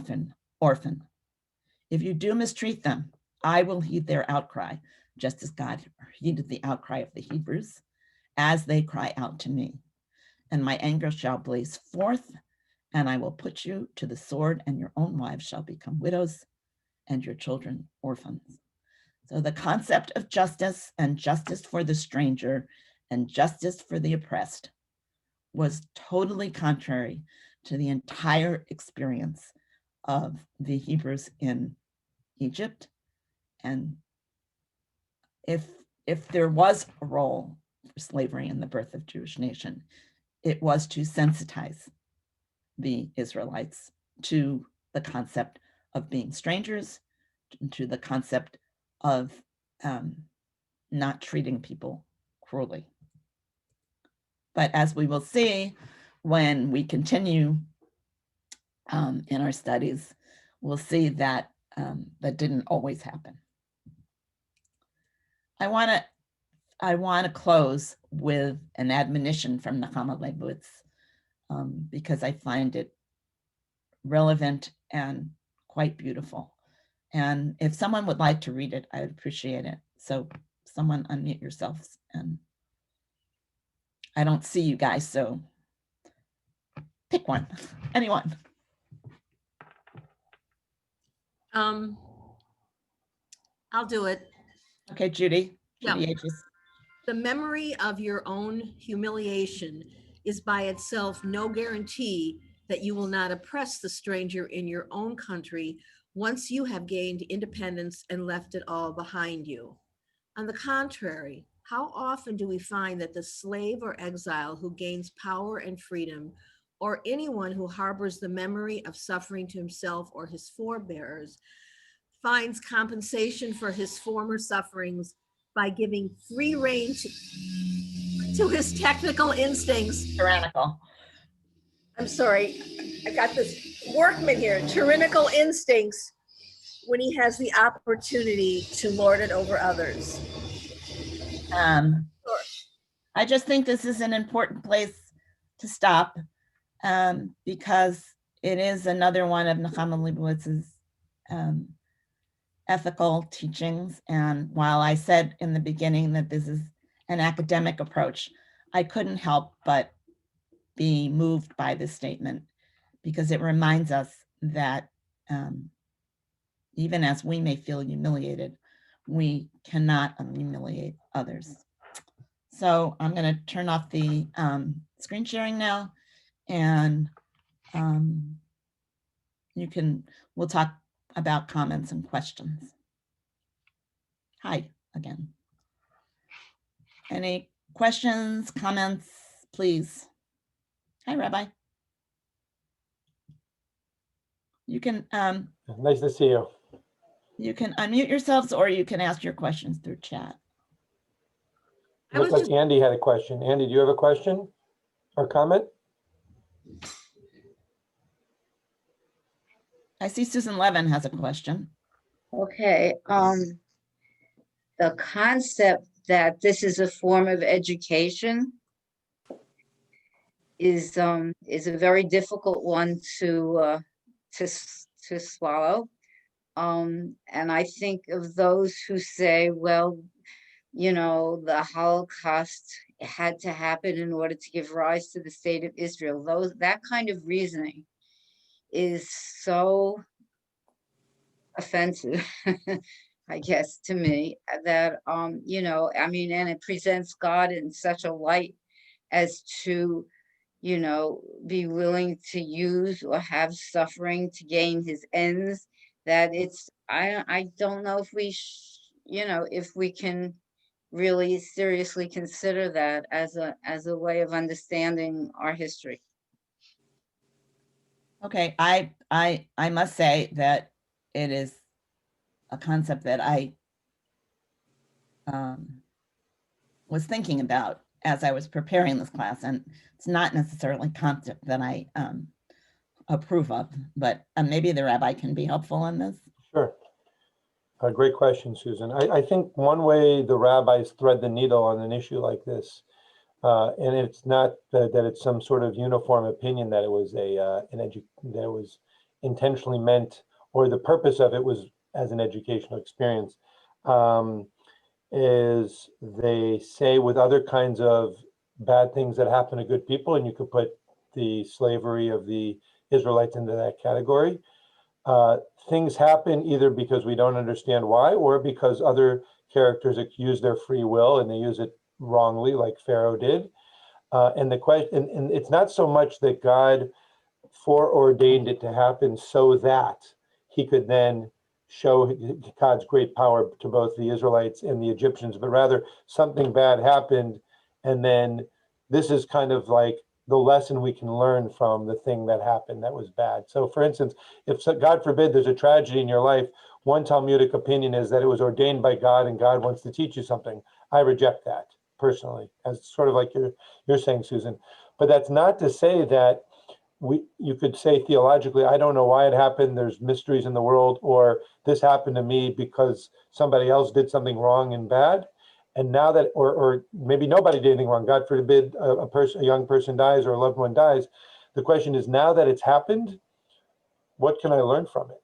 orphan. If you do mistreat them, I will heed their outcry, just as God heeded the outcry of the Hebrews, as they cry out to me. And my anger shall blaze forth, and I will put you to the sword, and your own wives shall become widows, and your children orphans. So the concept of justice and justice for the stranger and justice for the oppressed was totally contrary to the entire experience of the Hebrews in Egypt. And if there was a role for slavery in the birth of Jewish nation, it was to sensitize the Israelites to the concept of being strangers, to the concept of not treating people cruelly. But as we will see when we continue in our studies, we'll see that that didn't always happen. I want to close with an admonition from Nechama Leibowitz because I find it relevant and quite beautiful. And if someone would like to read it, I would appreciate it. So someone unmute yourselves. And I don't see you guys, so pick one, anyone. I'll do it. Okay, Judy. Yeah. Judy Aegis. The memory of your own humiliation is by itself no guarantee that you will not oppress the stranger in your own country once you have gained independence and left it all behind you. On the contrary, how often do we find that the slave or exile who gains power and freedom, or anyone who harbors the memory of suffering to himself or his forebears, finds compensation for his former sufferings by giving free rein to his technical instincts. Tyrannical. I'm sorry, I got this workman here. Tyrannical instincts when he has the opportunity to lord it over others. I just think this is an important place to stop because it is another one of Nechama Leibowitz's ethical teachings. And while I said in the beginning that this is an academic approach, I couldn't help but be moved by this statement because it reminds us that even as we may feel humiliated, we cannot humiliate others. So I'm going to turn off the screen sharing now, and we'll talk about comments and questions. Hi again. Any questions, comments, please? Hi, Rabbi. You can nice to see you. You can unmute yourselves, or you can ask your questions through chat. Looks like Andy had a question. Andy, do you have a question or comment? I see Susan Levin has a question. Okay, the concept that this is a form of education is a very difficult one to swallow. And I think of those who say, well, you know, the Holocaust had to happen in order to give rise to the state of Israel. That kind of reasoning is so offensive, I guess, to me, that, you know, I mean, and it presents God in such a light as to, you know, be willing to use or have suffering to gain his ends, that it's, I don't know if we, you know, if we can really seriously consider that as a way of understanding our history. Okay, I must say that it is a concept that I was thinking about as I was preparing this class, and it's not necessarily a concept that I approve of, but maybe the rabbi can be helpful in this. Sure. Great question, Susan. I think one way the rabbis thread the needle on an issue like this, and it's not that it's some sort of uniform opinion that it was that it was intentionally meant, or the purpose of it was as an educational experience, is they say with other kinds of bad things that happen to good people, and you could put the slavery of the Israelites into that category. Things happen either because we don't understand why, or because other characters use their free will and they use it wrongly, like Pharaoh did. And the question, and it's not so much that God foreordained it to happen so that he could then show God's great power to both the Israelites and the Egyptians, but rather something bad happened, and then this is kind of like the lesson we can learn from the thing that happened that was bad. So for instance, if God forbid there's a tragedy in your life, one Talmudic opinion is that it was ordained by God and God wants to teach you something. I reject that personally, as sort of like you're saying, Susan. But that's not to say that you could say theologically, I don't know why it happened, there's mysteries in the world, or this happened to me because somebody else did something wrong and bad. And now that, or maybe nobody did anything wrong, God forbid a young person dies or a loved one dies. The question is, now that it's happened, what can I learn from it?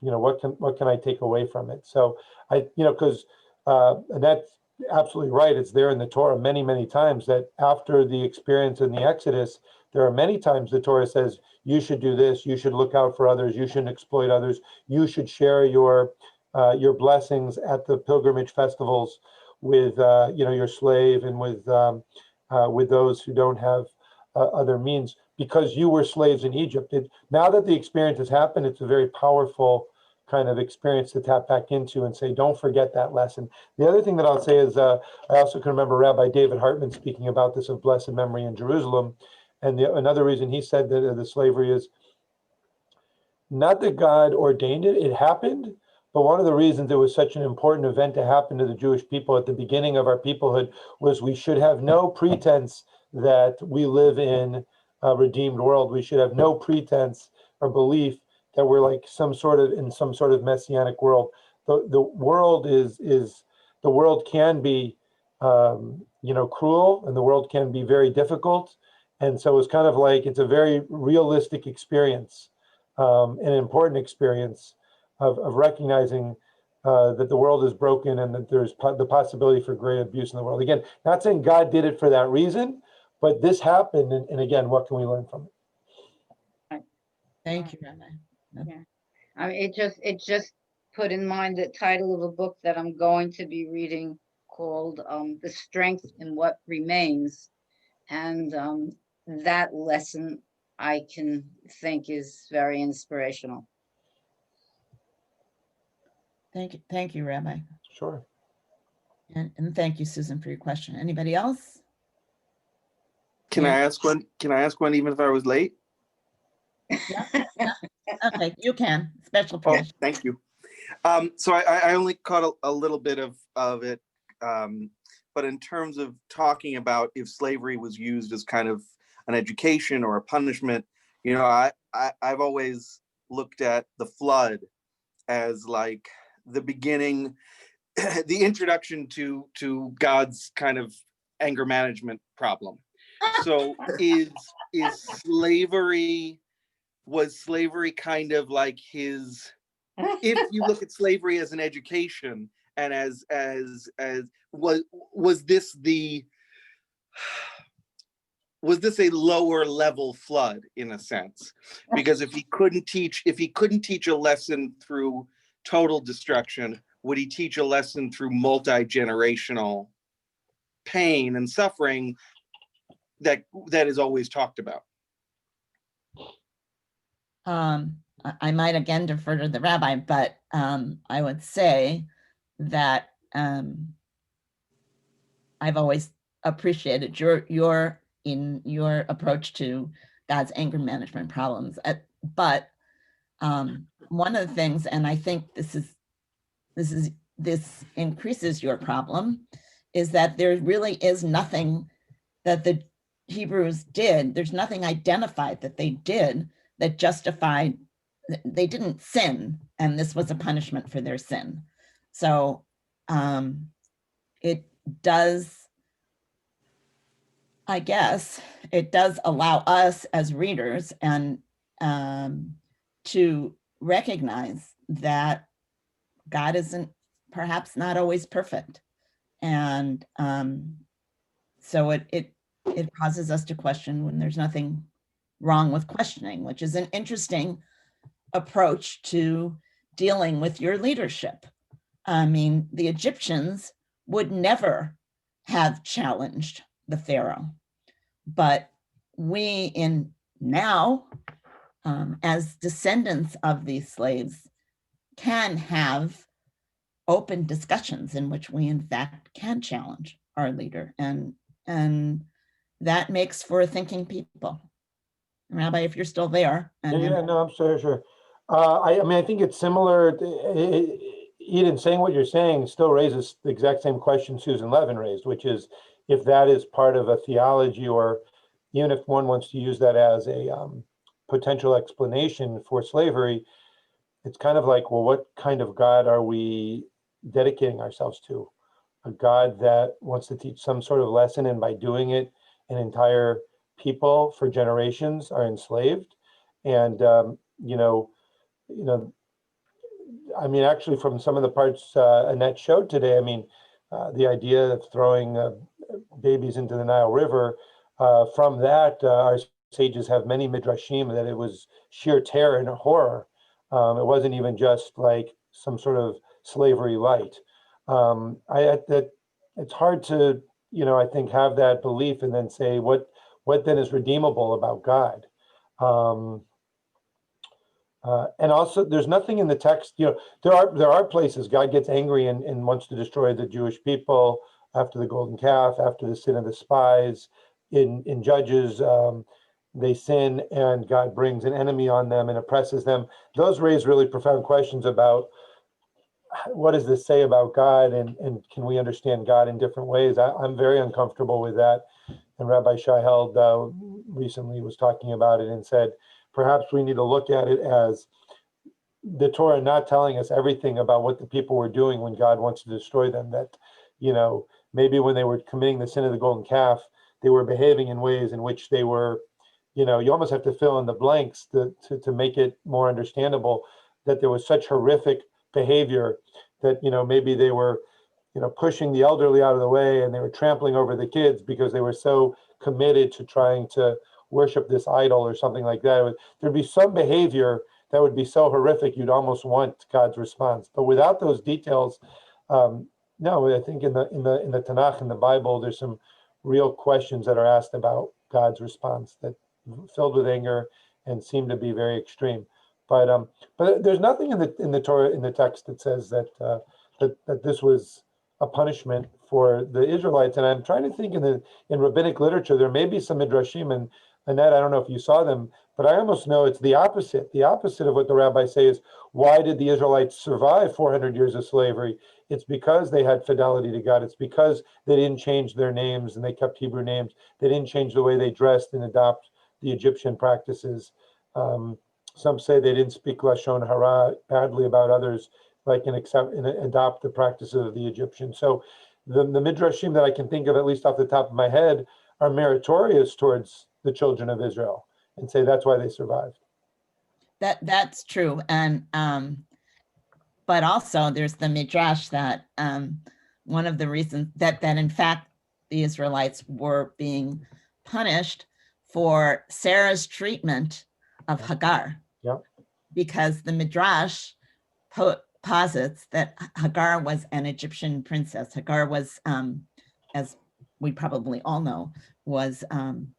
What can I take away from it? So because Annette's absolutely right. It's there in the Torah many, many times that after the experience in the Exodus, there are many times the Torah says, you should do this, you should look out for others, you shouldn't exploit others, you should share your blessings at the pilgrimage festivals with your slave and with those who don't have other means, because you were slaves in Egypt. Now that the experience has happened, it's a very powerful kind of experience to tap back into and say, don't forget that lesson. The other thing that I'll say is, I also can remember Rabbi David Hartman speaking about this of blessed memory in Jerusalem. And another reason he said that the slavery is not that God ordained it, it happened. But one of the reasons it was such an important event to happen to the Jewish people at the beginning of our peoplehood was we should have no pretense that we live in a redeemed world. We should have no pretense or belief that we're like some sort of messianic world. The world the world can be cruel, and the world can be very difficult. And so it's kind of like, it's a very realistic experience, an important experience of recognizing that the world is broken and that there's the possibility for great abuse in the world. Again, not saying God did it for that reason, but this happened. And again, what can we learn from it? Thank you, Rabbi. Yeah. I mean, it just put in mind the title of a book that I'm going to be reading called The Strength in What Remains. And that lesson I can think is very inspirational. Thank you, Rabbi. Sure. And thank you, Susan, for your question. Anybody else? Can I ask one? Can I ask one even if I was late? Yeah. Okay, you can. Special Oh, permission. thank you. So I only caught a little bit of it, but in terms of talking about if slavery was used as kind of an education or a punishment, I've always looked at the flood as like the beginning, the introduction to God's kind of anger management problem. So was slavery kind of like his, if you look at slavery as an education and as was this a lower level flood in a sense? Because if he couldn't teach a lesson through total destruction, would he teach a lesson through multi-generational pain and suffering that is always talked about? I might again defer to the rabbi, but I would say that I've always appreciated your approach to God's anger management problems. But one of the things, and I think this increases your problem, is that there really is nothing that the Hebrews did. There's nothing identified that they did that justified, they didn't sin, and this was a punishment for their sin. So it does, I guess, it does allow us as readers and to recognize that God isn't perhaps not always perfect. And so it causes us to question when there's nothing wrong with questioning, which is an interesting approach to dealing with your leadership. I mean, the Egyptians would never have challenged the Pharaoh, but we in now, as descendants of these slaves, can have open discussions in which we in fact can challenge our leader, and that makes for thinking people. Rabbi, if you're still there. Yeah, no, I'm sure. I mean, I think it's similar. Eden, saying what you're saying still raises the exact same question Susan Levin raised, which is if that is part of a theology, or even if one wants to use that as a potential explanation for slavery, it's kind of like, well, what kind of God are we dedicating ourselves to? A God that wants to teach some sort of lesson, and by doing it, an entire people for generations are enslaved. And I mean, actually, from some of the parts Annette showed today, I mean, the idea of throwing babies into the Nile River, from that, our sages have many midrashim that it was sheer terror and horror. It wasn't even just like some sort of slavery light. That it's hard to, I think, have that belief and then say what then is redeemable about God. And also, there's nothing in the text. There are places God gets angry and wants to destroy the Jewish people after the golden calf, after the sin of the spies. In Judges, they sin and God brings an enemy on them and oppresses them. Those raise really profound questions about what does this say about God, and can we understand God in different ways? I'm very uncomfortable with that. And Rabbi Shai Held recently was talking about it and said, perhaps we need to look at it as the Torah not telling us everything about what the people were doing when God wants to destroy them. That, maybe when they were committing the sin of the golden calf, they were behaving in ways in which they were, you almost have to fill in the blanks to make it more understandable that there was such horrific behavior that, maybe they were, pushing the elderly out of the way, and they were trampling over the kids because they were so committed to trying to worship this idol or something like that. There'd be some behavior that would be so horrific you'd almost want God's response. But without those details, no, I think in the Tanakh, in the Bible, there's some real questions that are asked about God's response that filled with anger and seem to be very extreme. But there's nothing in the Torah, in the text, that says that this was a punishment for the Israelites. And I'm trying to think in rabbinic literature, there may be some midrashim, and Annette, I don't know if you saw them, but I almost know it's the opposite. The opposite of what the rabbis say is, why did the Israelites survive 400 years of slavery? It's because they had fidelity to God. It's because they didn't change their names and they kept Hebrew names. They didn't change the way they dressed and adopt the Egyptian practices. Some say they didn't speak Lashon Hara badly about others, like and adopt the practices of the Egyptians. So the midrashim that I can think of, at least off the top of my head, are meritorious towards the children of Israel, and say that's why they survived. That's true. And but also there's the midrash that one of the reasons that in fact the Israelites were being punished for Sarah's treatment of Hagar. Yeah. Because the midrash posits that Hagar was an Egyptian princess. Hagar was, as we probably all know, was concubine,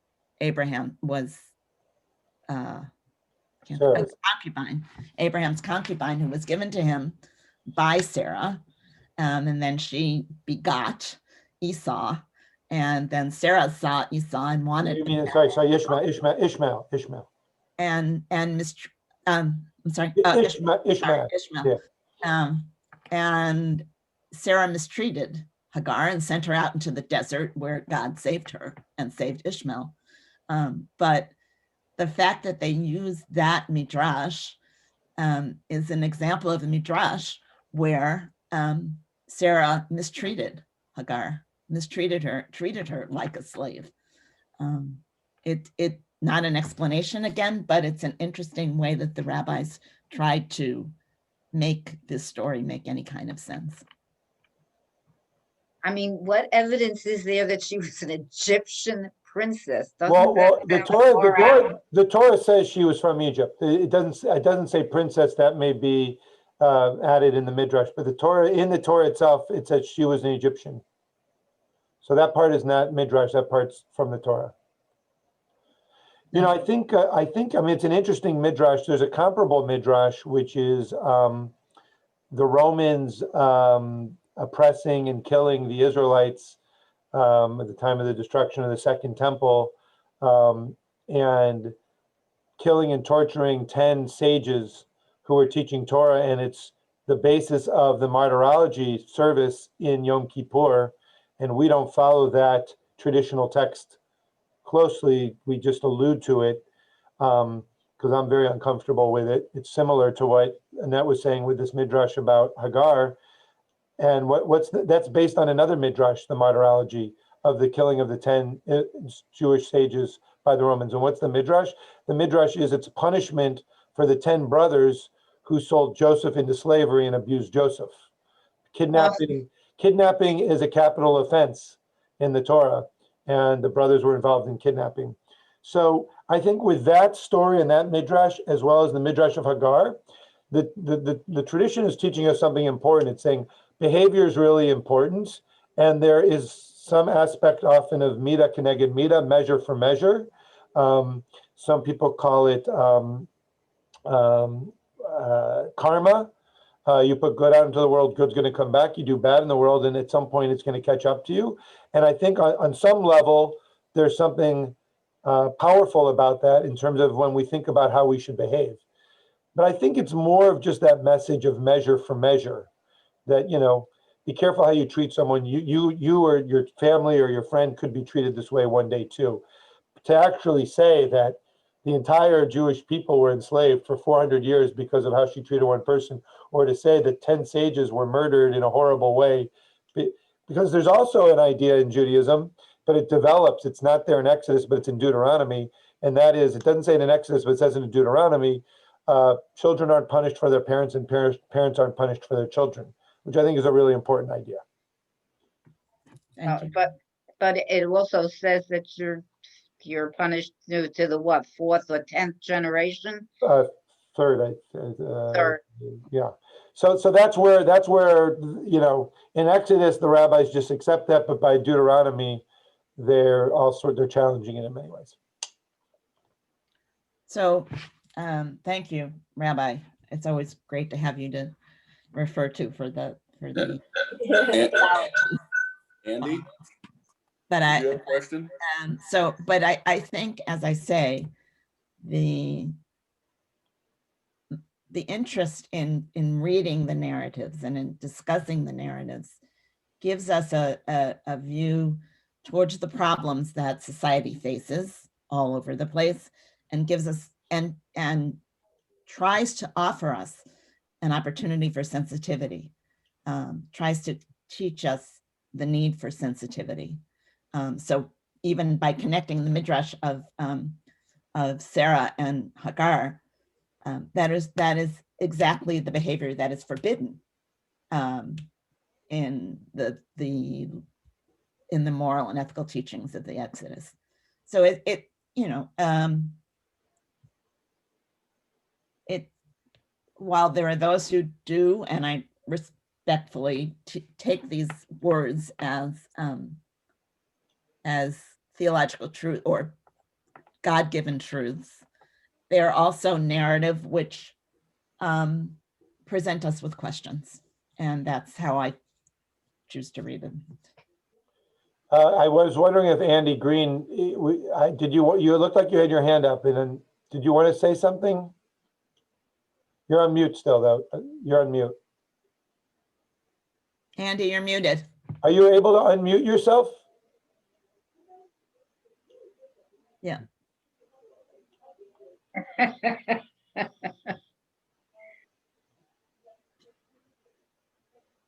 Abraham's concubine, who was given to him by Sarah, and then she begot Esau, and then Sarah saw Esau and wanted. You mean, sorry, Ishmael. And I'm sorry, Ishmael. Yeah. And Sarah mistreated Hagar and sent her out into the desert, where God saved her and saved Ishmael. But the fact that they use that midrash is an example of a midrash where Sarah mistreated Hagar, treated her like a slave. It not an explanation again, but it's an interesting way that the rabbis tried to make this story make any kind of sense. I mean, what evidence is there that she was an Egyptian princess? Well, Doesn't that sound far out? the Torah says she was from Egypt. It doesn't say princess. That may be added in the Midrash, but in the Torah itself, it says she was an Egyptian. So that part is not Midrash. That part's from the Torah. You know, I think, I mean, it's an interesting Midrash. There's a comparable Midrash, which is the Romans oppressing and killing the Israelites at the time of the destruction of the Second Temple, and killing and torturing 10 sages who were teaching Torah. And it's the basis of the martyrology service in Yom Kippur. And we don't follow that traditional text closely. We just allude to it because I'm very uncomfortable with it. It's similar to what Annette was saying with this Midrash about Hagar. And that's based on another Midrash, the martyrology of the killing of the 10 Jewish sages by the Romans. And what's the Midrash? The Midrash is it's punishment for the 10 brothers who sold Joseph into slavery and abused Joseph. Kidnapping is a capital offense in the Torah, and the brothers were involved in kidnapping. So I think with that story and that Midrash, as well as the Midrash of Hagar, the tradition is teaching us something important. It's saying behavior is really important, and there is some aspect often of mida keneged mida, measure for measure. Some people call it karma. You put good out into the world, good's going to come back. You do bad in the world, and at some point it's going to catch up to you. And I think on some level, there's something powerful about that in terms of when we think about how we should behave. But I think it's more of just that message of measure for measure, that, you know, be careful how you treat someone. You or your family or your friend could be treated this way one day too. To actually say that the entire Jewish people were enslaved for 400 years because of how she treated one person, or to say that 10 sages were murdered in a horrible way, because there's also an idea in Judaism, but it develops. It's not there in Exodus, but it's in Deuteronomy. And that is, it doesn't say it in Exodus, but it says in Deuteronomy, children aren't punished for their parents, and parents aren't punished for their children, which I think is a really important idea. Thank you. But it also says that you're punished to the what, 4th or 10th generation? Third, Third. yeah. So that's where, you know, in Exodus the rabbis just accept that, but by Deuteronomy they're challenging it in many ways. So thank you, Rabbi. It's always great to have you to refer to for the Andy, but do you have a question? But I think, as I say, the interest in reading the narratives and in discussing the narratives gives us a view towards the problems that society faces all over the place, and gives us and tries to offer us an opportunity for sensitivity, tries to teach us the need for sensitivity. So even by connecting the Midrash of Sarah and Hagar, that is exactly the behavior that is forbidden in the moral and ethical teachings of the Exodus. So it while there are those who do, and I respectfully take these words as theological truth or God-given truths, they are also narrative which present us with questions, and that's how I choose to read them. I was wondering if Andy Green, you looked like you had your hand up, and then did you want to say something? You're on mute still, though. You're on mute. Andy, you're muted. Are you able to unmute yourself? Yeah.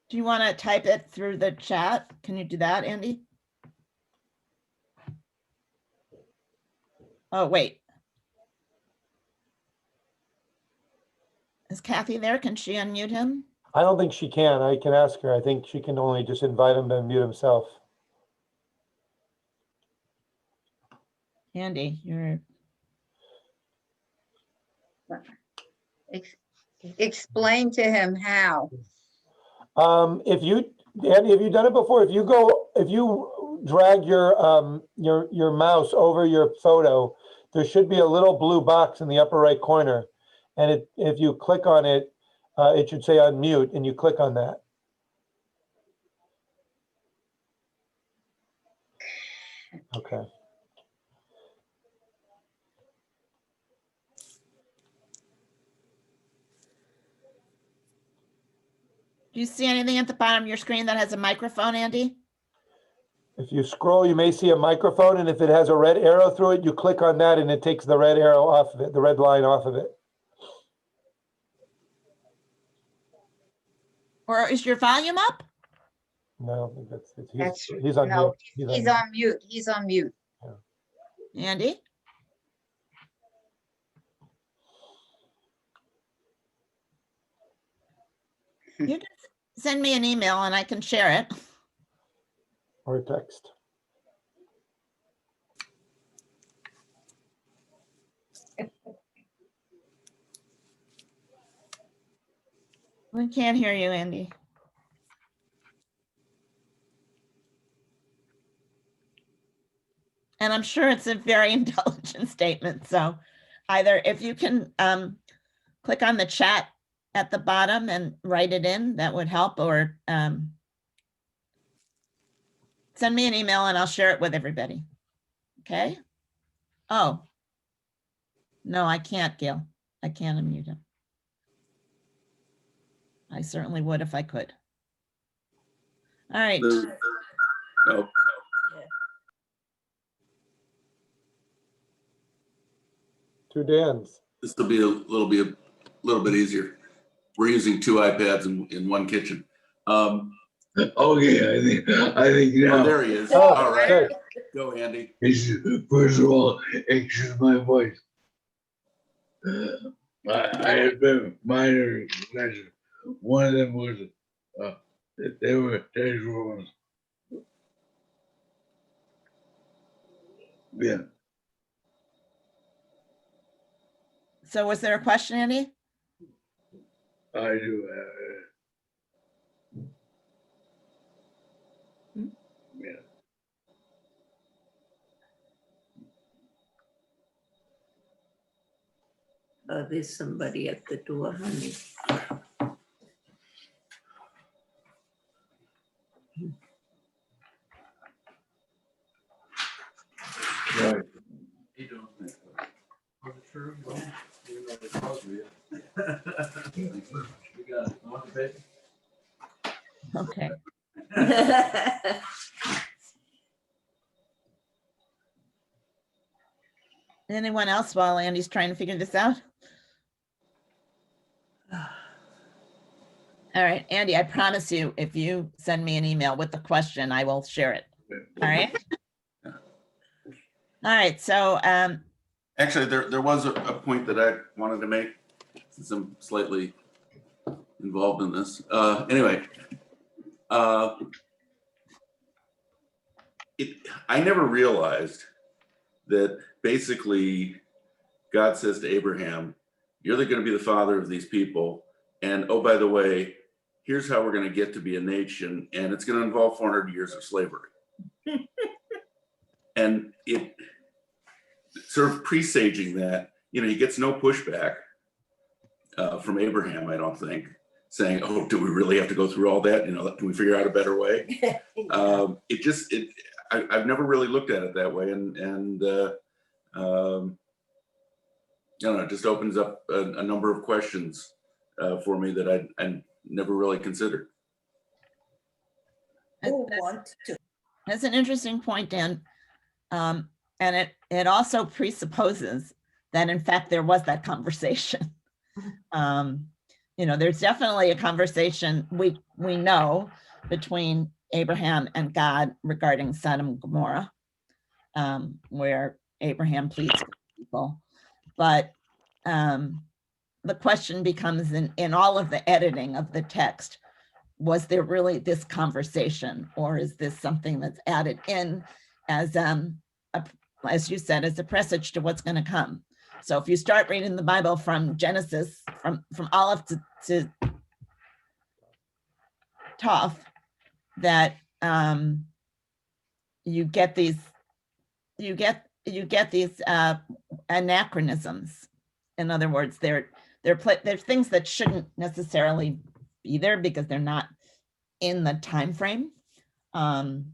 Do you want to type it through the chat? Can you do that, Andy? Oh, wait. Is Kathy there? Can she unmute him? I don't think she can. I can ask her. I think she can only just invite him to mute himself. Andy, you're, Ex- Explain to him how. If you, Andy, have you done it before? If you drag your mouse over your photo, there should be a little blue box in the upper right corner. And if you click on it, it should say unmute, and you click on that. Okay. do you see anything at the bottom of your screen that has a microphone, Andy? If you scroll, you may see a microphone, and if it has a red arrow through it, you click on that, and it takes the red arrow off of it, the red line off of it. Or is your volume up? No, I don't think that's That's he's on no, mute. he's on mute. He's on mute. Andy? You can send me an email and I can share it. Or text. We can't hear you, Andy. And I'm sure it's a very intelligent statement. So either if you can click on the chat at the bottom and write it in, that would help, or send me an email and I'll share it with everybody. Okay? Oh. No, I can't, Gail. I can't unmute him. I certainly would if I could. All right. No, Two Dans. this will be a little bit easier. We're using two iPads in one kitchen. Okay, I think now. Oh, there he is. Oh, All right, good. go Andy. First of all, excuse my voice. I had been minor pleasure. One of them was they were tax rolls. Yeah. So was there a question, Andy? I do. Yeah. There's somebody at the door, honey. Right. Okay. Anyone else while Andy's trying to figure this out? All right, Andy, I promise you, if you send me an email with the question, I will share it. All right. All right, so Actually, there was a point that I wanted to make, since I'm slightly involved in this. Anyway, I never realized that basically God says to Abraham, you're going to be the father of these people. And oh, by the way, here's how we're going to get to be a nation. And it's going to involve 400 years of slavery. And it sort of presaging that, he gets no pushback from Abraham, I don't think, saying, oh, do we really have to go through all that? Can we figure out a better way? I've never really looked at it that way. And I don't know, it just opens up a number of questions for me that I never really considered. that's an interesting point, Dan. And it also presupposes that in fact there was that conversation. There's definitely a conversation we know between Abraham and God regarding Sodom and Gomorrah, where Abraham pleads with people. But the question becomes in all of the editing of the text, was there really this conversation, or is this something that's added in as you said, as a presage to what's going to come? So if you start reading the Bible from Genesis, from Aleph to Toph, that you get these anachronisms. In other words, they're things that shouldn't necessarily be there because they're not in the time frame. And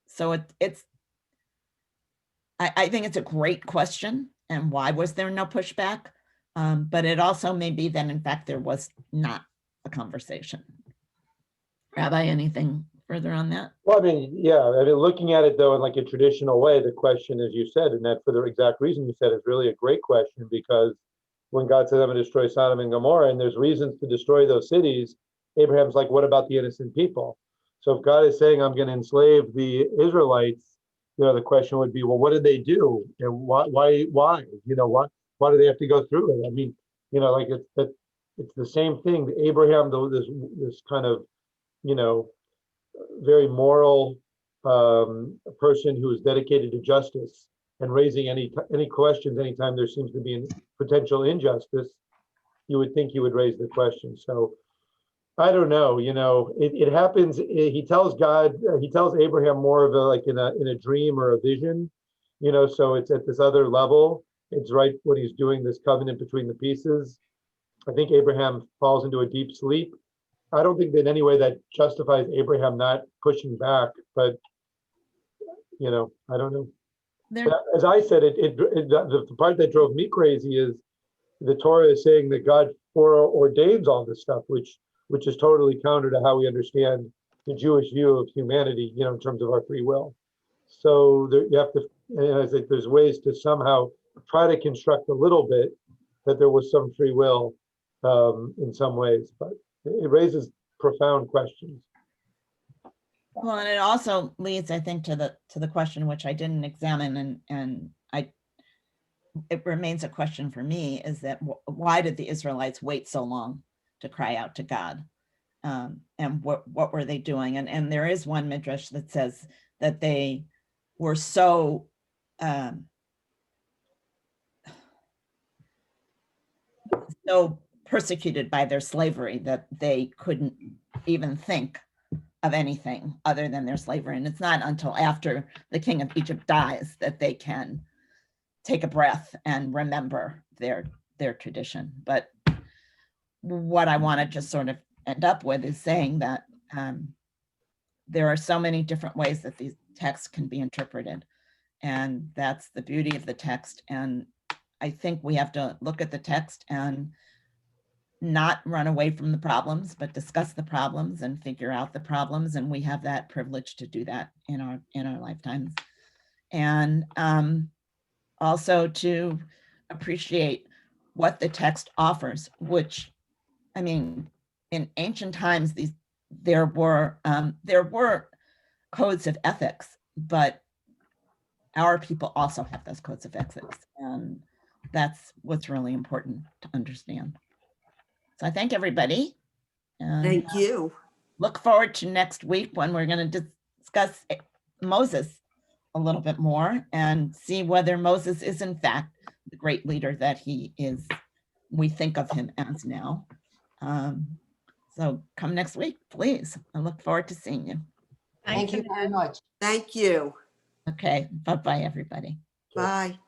so I think it's a great question. And why was there no pushback? But it also may be that in fact there was not a conversation. Rabbi, anything further on that? Well, I mean, yeah, I mean, looking at it though in like a traditional way, the question, as you said, and that for the exact reason you said, is really a great question, because when God says, I'm going to destroy Sodom and Gomorrah, and there's reasons to destroy those cities, Abraham's like, what about the innocent people? So if God is saying, I'm going to enslave the Israelites, you know, the question would be, well, what did they do? And why, you know, why do they have to go through it? I mean, you know, like it's the same thing. Abraham, though, this kind of, you know, very moral person who is dedicated to justice and raising any questions anytime there seems to be a potential injustice, you would think he would raise the question. So I don't know, you know, it happens. He tells Abraham more of a, like in a dream or a vision, you know, so it's at this other level. It's right when he's doing this covenant between the pieces. I think Abraham falls into a deep sleep. I don't think that in any way that justifies Abraham not pushing back, but you know, I don't know. But as I said, the part that drove me crazy is the Torah is saying that God foreordains all this stuff, which is totally counter to how we understand the Jewish view of humanity, you know, in terms of our free will. So there, you have to, and I think there's ways to somehow try to construct a little bit that there was some free will in some ways, but it raises profound questions. Well, and it also leads, I think, to the question which I didn't examine, and it remains a question for me, is that why did the Israelites wait so long to cry out to God? And what were they doing? And there is one midrash that says that they were so persecuted by their slavery that they couldn't even think of anything other than their slavery. And it's not until after the king of Egypt dies that they can take a breath and remember their tradition. But what I want to just sort of end up with is saying that there are so many different ways that these texts can be interpreted. And that's the beauty of the text. And I think we have to look at the text and not run away from the problems, but discuss the problems and figure out the problems. And we have that privilege to do that in our lifetimes. And also to appreciate what the text offers, which, I mean, in ancient times, there were codes of ethics, but our people also have those codes of ethics. And that's what's really important to understand. So I thank everybody. Thank you. Look forward to next week when we're going to discuss Moses a little bit more and see whether Moses is in fact the great leader that he is, we think of him as now. So come next week, please. I look forward to seeing you. Thank you very much. Thank you. Okay, bye-bye, everybody. Bye.